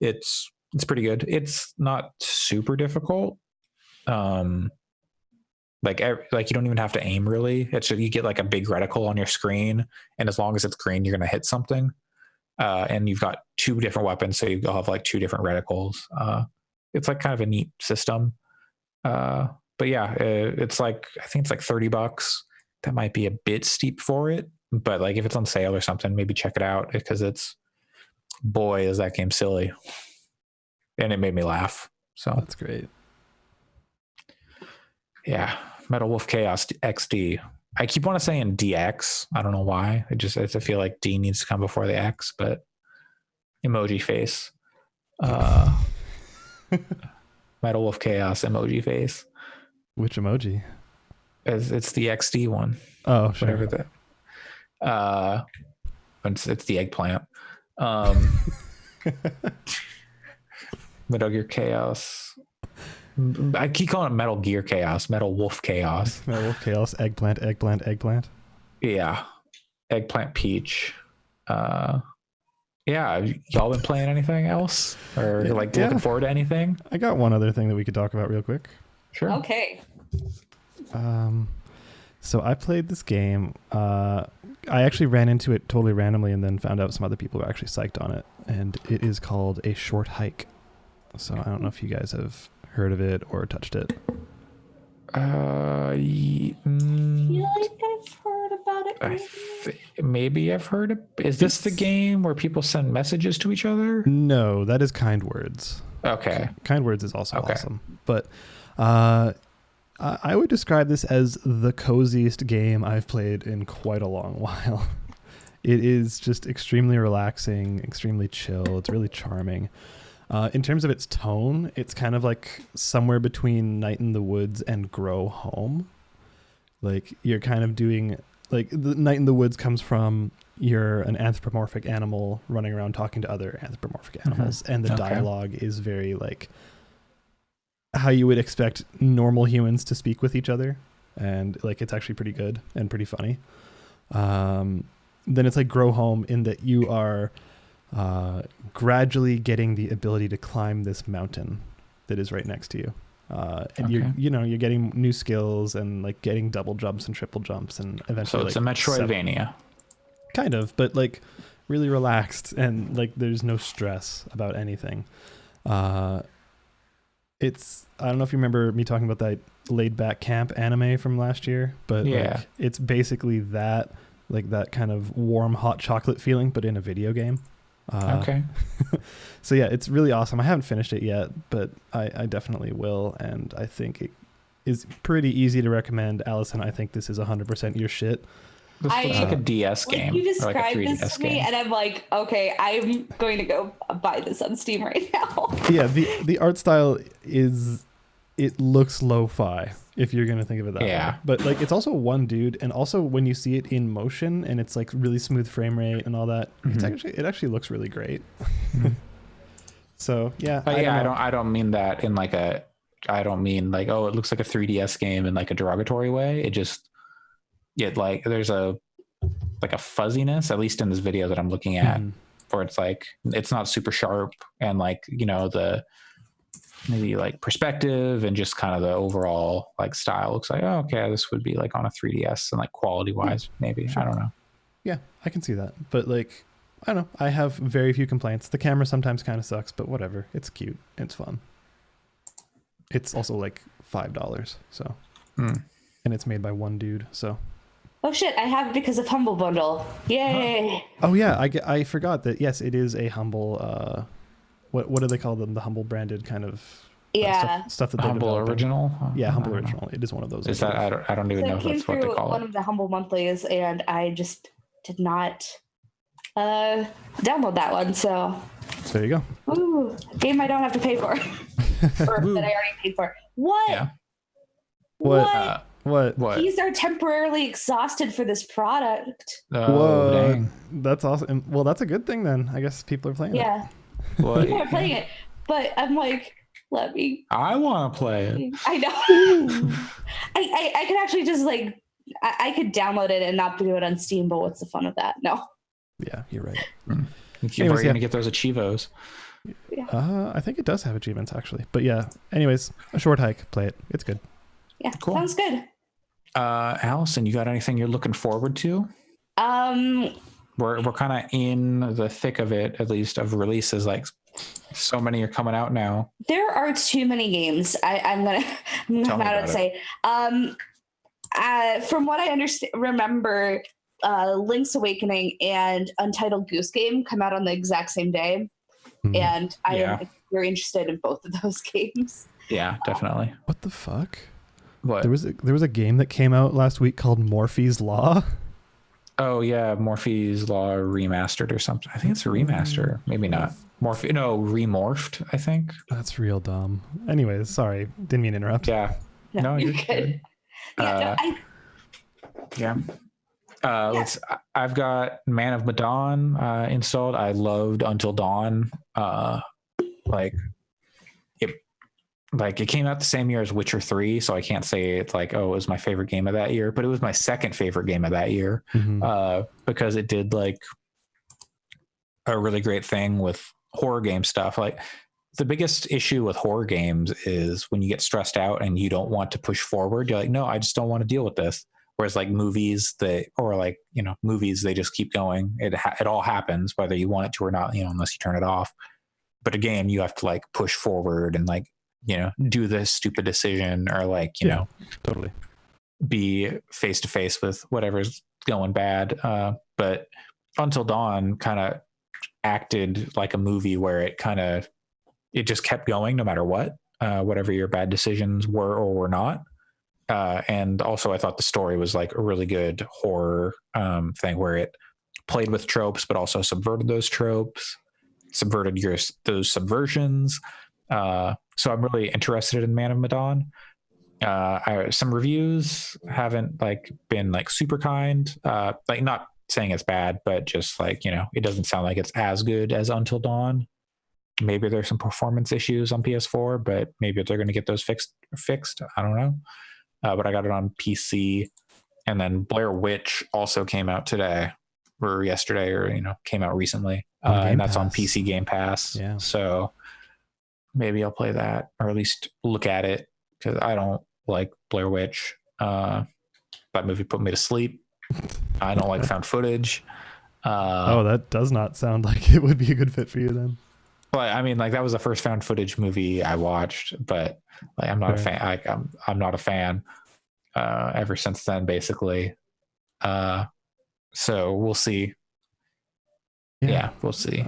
it's pretty good. It's not super difficult. Like you don't even have to aim really. It's just, you get like a big reticle on your screen, and as long as it's green, you're going to hit something. And you've got two different weapons, so you'll have like two different reticles. It's like kind of a neat system. But yeah, it's like, I think it's like $30. That might be a bit steep for it, but like if it's on sale or something, maybe check it out, because boy, is that game silly. And it made me laugh. So that's great. Yeah. Metal Wolf Chaos XD. I keep wanting to say in DX. I don't know why. I feel like D needs to come before the X, but emoji face. Metal Wolf Chaos emoji face. Which emoji? It's the XD one. Oh, sure. Whatever that. It's the eggplant. Metal Gear Chaos. I keep calling it Metal Gear Chaos. Metal Wolf Chaos. Metal Wolf Chaos. Eggplant. Yeah. Eggplant Peach. Yeah. Y'all been playing anything else, or looking forward to anything? I got one other thing that we could talk about real quick. Sure. Okay. So I played this game. I actually ran into it totally randomly and then found out some other people were actually psyched on it. And it is called A Short Hike. So I don't know if you guys have heard of it or touched it. I feel like I've heard about it. Maybe I've heard of. Is this the game where people send messages to each other? No, that is Kind Words. Okay. Kind Words is also awesome. But I would describe this as the coziest game I've played in quite a long while. It is just extremely relaxing, extremely chill. It's really charming. In terms of its tone, it's kind of like somewhere between Night in the Woods and Grow Home. Like you're kind of doing like the Night in the Woods comes from you're an anthropomorphic animal running around talking to other anthropomorphic animals, and the dialogue is very like how you would expect normal humans to speak with each other, and like it's actually pretty good and pretty funny. Then it's like Grow Home in that you are gradually getting the ability to climb this mountain that is right next to you. And you're getting new skills and like getting double jumps and triple jumps and eventually. So it's a Metroidvania. Kind of, but like really relaxed and like there's no stress about anything. It's, I don't know if you remember me talking about that laid back camp anime from last year, but like, it's basically that, like that kind of warm hot chocolate feeling, but in a video game. So yeah, it's really awesome. I haven't finished it yet, but I definitely will, and I think it is pretty easy to recommend. Allyson, I think this is 100% your shit. This looks like a DS game. You described like this to me, and I'm like, okay, I'm going to go buy this on Steam right now. Yeah, the art style is, it looks lo-fi if you're gonna think of it that way. But like it's also one dude, and also when you see it in motion and it's like really smooth frame rate and all that, it actually looks really great. So yeah. But I don't mean that in like a, I don't mean like, oh, it looks like a 3DS game in like a derogatory way. It just, like there's a like a fuzziness, at least in this video that I'm looking at, where it's like it's not super sharp, and like, you know, the maybe like perspective and just kind of the overall like style looks like, oh, okay, this would be like on a 3DS, and like quality wise, maybe. Sure. I don't know. Yeah, I can see that, but like I don't know, I have very few complaints. The camera sometimes kind of sucks, but whatever, it's cute, it's fun. It's also like $5, so and it's made by one dude, so. Oh shit, I have it because of Humble Bundle. Yay! Oh yeah, I forgot that. Yes, it is a Humble. What do they call them? The Humble branded kind of stuff that they're Humble developing. Original. Yeah, Humble Original. It is one of those. Is that I don't even know if that's what they call one it. of the Humble Monthlies, and I just did not download that one. So there you go. Ooh, game I don't have to pay for, or that I already paid for. What? Yeah. What? Keys are temporarily exhausted for this product. Whoa, dang. That's awesome. Well, that's a good thing then. I guess people are playing it. Yeah. People are playing it, but I'm like, let me. I want to play it. I know. I could actually just like, I could download it and not do it on Steam, but what's the fun of that? No. Yeah, you're right. You're going to get those Achievos. Yeah. I think it does have achievements actually, but yeah. Anyways, a short hike. Play it. It's good. Yeah, cool. Sounds good. Allyson, you got anything you're looking forward to? We're kind of in the thick of it, at least, of releases. Like, so many are coming out now. There are too many games. I'm gonna come out and say. From what I remember, Link's Awakening and Untitled Goose Game come out on the exact same day, and I am very interested in both of those games. Yeah, definitely. What the fuck? What? There was a game that came out last week called Morphe's Law. Oh yeah, Morphe's Law remastered or something. I think it's a remaster. Maybe not. Remorphed, I think. That's real dumb. Anyways, sorry. Didn't mean to interrupt. Yeah. No, you're good. I've got Man of Medan installed. I loved Until Dawn. It came out the same year as Witcher 3, so I can't say it's like, oh, it was my favorite game of that year, but it was my second favorite game of that year because it did like a really great thing with horror game stuff. Like the biggest issue with horror games is when you get stressed out and you don't want to push forward. You're like, no, I just don't want to deal with this. Whereas like movies, they just keep going. It all happens whether you want it to or not, unless you turn it off. But a game, you have to like push forward and like, do this stupid decision or like, totally be face to face with whatever's going bad. But Until Dawn kind of acted like a movie where it just kept going no matter what, whatever your bad decisions were or were not. And also I thought the story was like a really good horror thing where it played with tropes, but also subverted those tropes, subverted those subversions. So I'm really interested in Man of Medan. Some reviews haven't like been like super kind, like not saying it's bad, but just like, you know, it doesn't sound like it's as good as Until Dawn. Maybe there's some performance issues on PS4, but maybe they're going to get those fixed. I don't know. But I got it on PC. And then Blair Witch also came out today or yesterday, or, you know, came out recently. And that's on PC Game Pass. Yeah. So maybe I'll play that, or at least look at it, because I don't like Blair Witch. That movie put me to sleep. I don't like found footage. That does not sound like it would be a good fit for you then. But I mean, like, that was the first found footage movie I watched, but like, I'm not a fan. Like, I'm not a fan ever since then, basically. So we'll see. Yeah, we'll see.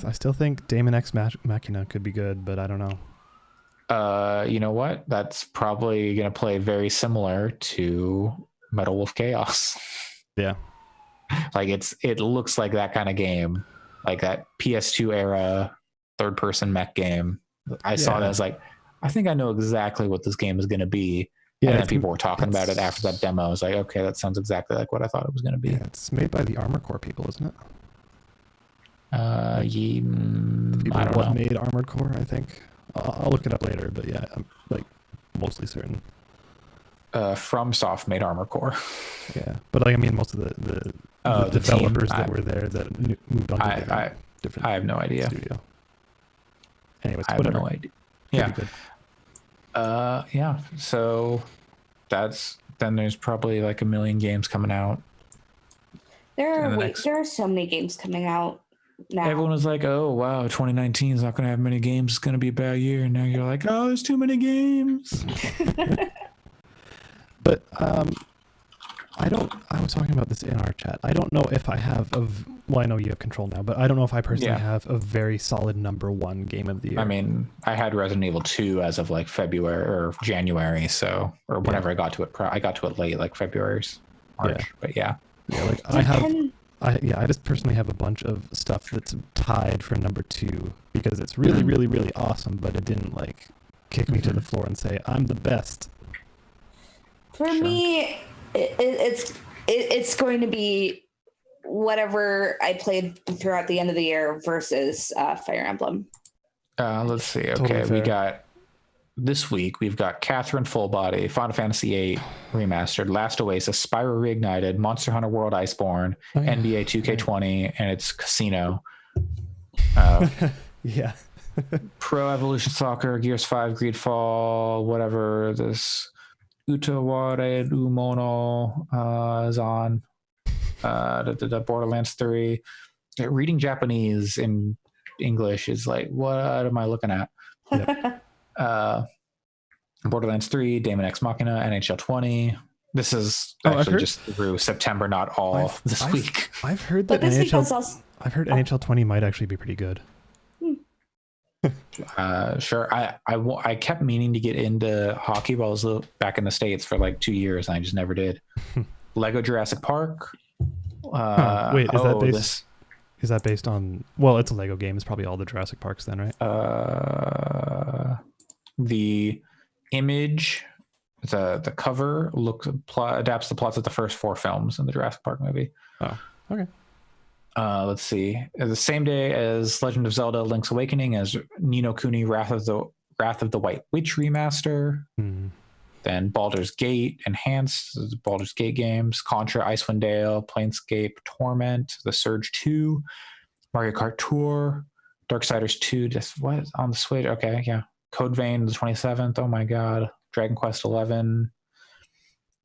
I still think Daemon X Machina could be good, but I don't know. You know what? That's probably going to play very similar to Metal Wolf Chaos. Yeah. Like it looks like that kind of game, like that PS2 era third person mech game. I saw that, I was like, I think I know exactly what this game is going to be. Yeah, and then people were talking about it after that demo. I was like, okay, that sounds exactly like what I thought it was going to be. Yeah, it's made by the Armored Core people, isn't it? The people I don't know. Made Armored Core, I think. I'll look it up later, but yeah, I'm like mostly certain. FromSoft made Armored Core. Yeah, but like, I mean, most of the developers that were there that moved on to different. I have no idea. Studio. Anyways, I have no idea. Yeah. Yeah. So then there's probably like a million games coming out. There are so many games coming out now. Everyone was like, oh wow, 2019 is not going to have many games, it's going to be a bad year. And now you're like, oh, there's too many games. But I was talking about this in our chat. I don't know if I have I know you have Control now, but I don't know if I personally have a very solid number one game of the year. I mean, I had Resident Evil 2 as of like February or January, or whenever I got to it. I got to it late, like February, March. But yeah, like I just personally have a bunch of stuff that's tied for number two because it's really, really, really awesome, but it didn't like kick me to the floor and say I'm the best. For me, it's going to be whatever I played throughout the end of the year versus Fire Emblem. Let's see. Okay, totally this week we've got Catherine Full Body, Final Fantasy VIII Remastered, Last Oasis, Spyro Reignited, Monster Hunter World Iceborne, NBA 2K20, and it's Casino. Yeah. Pro Evolution Soccer, Gears 5, Greedfall, whatever this Utaware Umono is on. The Borderlands 3. Reading Japanese in English is like, what am I looking at? Yep. Borderlands 3, Daemon X Machina, NHL 20. This is actually just through September, not all this week. I've heard that NHL 20 might actually be pretty good. Sure. I kept meaning to get into hockey while I was back in the States for like 2 years, and I just never did. Lego Jurassic Park. Wait, is that based on? Well, it's a Lego game. It's probably all the Jurassic Parks then, right? The image, the cover adapts the plots of the first 4 films in the Jurassic Park movie. Oh, okay. Let's see. The same day as Legend of Zelda: Link's Awakening as Ni no Kuni: Wrath of the White Witch remaster. Then Baldur's Gate Enhanced, Baldur's Gate games, Contra, Icewind Dale, Planescape Torment, The Surge 2, Mario Kart Tour, Darksiders 2, just what on the Switch? Okay, yeah. Code Vein the 27th. Oh my god. Dragon Quest 11,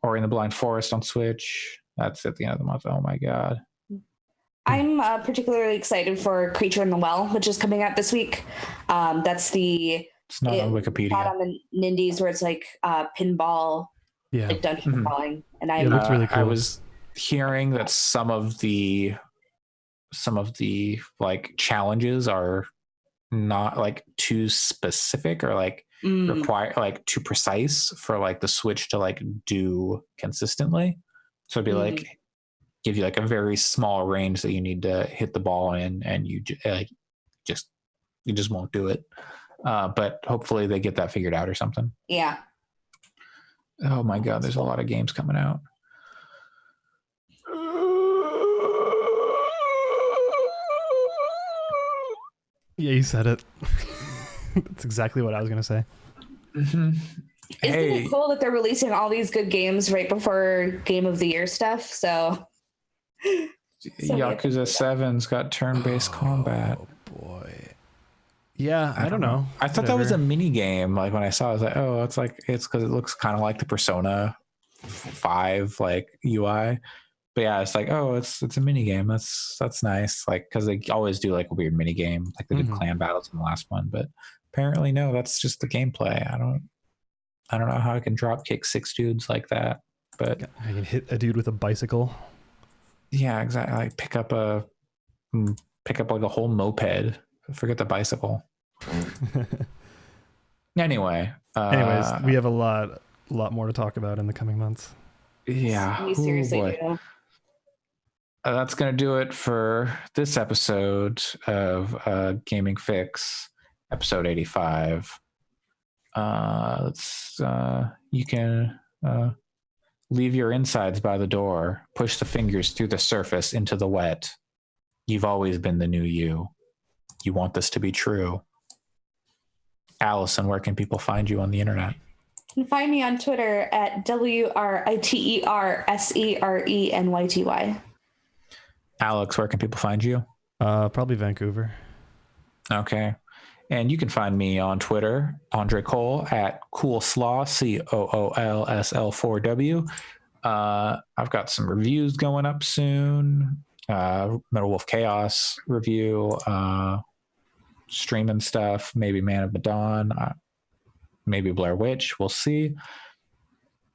Ori and the Blind Forest on Switch. That's at the end of the month. Oh my god. I'm particularly excited for Creature in the Well, which is coming out this week. It's not on Wikipedia. Not on the Nindies, where it's like pinball, like dungeon crawling, and it looks really cool. I was hearing that some of the like challenges are not like too specific or like require like too precise for like the Switch to like do consistently. So it'd be like give you like a very small range that you need to hit the ball in, and you just won't do it. But hopefully they get that figured out or something. Yeah. Oh my God, there's a lot of games coming out. Yeah, you said it. That's exactly what I was gonna say. Isn't it cool that they're releasing all these good games right before Game of the Year stuff? So Yakuza 7's got turn-based combat. Oh boy. Yeah, I don't know. I thought that was a mini game. Like when I saw it, I was like, oh, it's because it looks kind of like the Persona 5 like UI. But yeah, it's like, oh, it's a mini game. That's nice. Like, because they always do like a weird mini game, like they did clan battles in the last one. But apparently, no, that's just the gameplay. I don't know how I can drop kick 6 dudes like that. But I can hit a dude with a bicycle. Yeah, exactly. Like pick up like a whole moped. Forget the bicycle. Anyways, we have a lot more to talk about in the coming months. Yeah, we seriously do. That's gonna do it for this episode of Gaming Fix, episode 85. You can leave your insides by the door, push the fingers through the surface into the wet. You've always been the new you. You want this to be true. Allyson, where can people find you on the internet? You can find me on Twitter at WRITERSERENYTY. Alex, where can people find you? Probably Vancouver. Okay. And you can find me on Twitter, Andre Cole at Coolslaw, COOLSL4W. I've got some reviews going up soon. Metal Wolf Chaos review, streaming stuff, maybe Man of Medan, maybe Blair Witch. We'll see.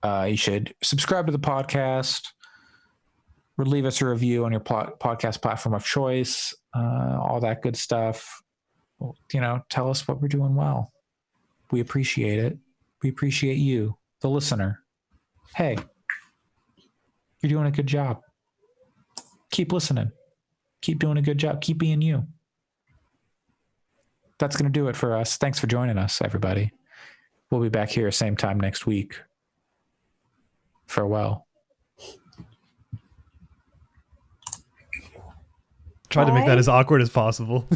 You should subscribe to the podcast, leave us a review on your podcast platform of choice, all that good stuff. Tell us what we're doing well. We appreciate it. We appreciate you, the listener. Hey, you're doing a good job. Keep listening. Keep doing a good job. Keep being you. That's going to do it for us. Thanks for joining us, everybody. We'll be back here same time next week. Farewell. Try to make that as awkward as possible.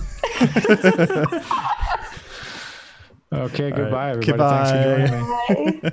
Okay, goodbye, right. everybody. Thanks for joining me. Bye.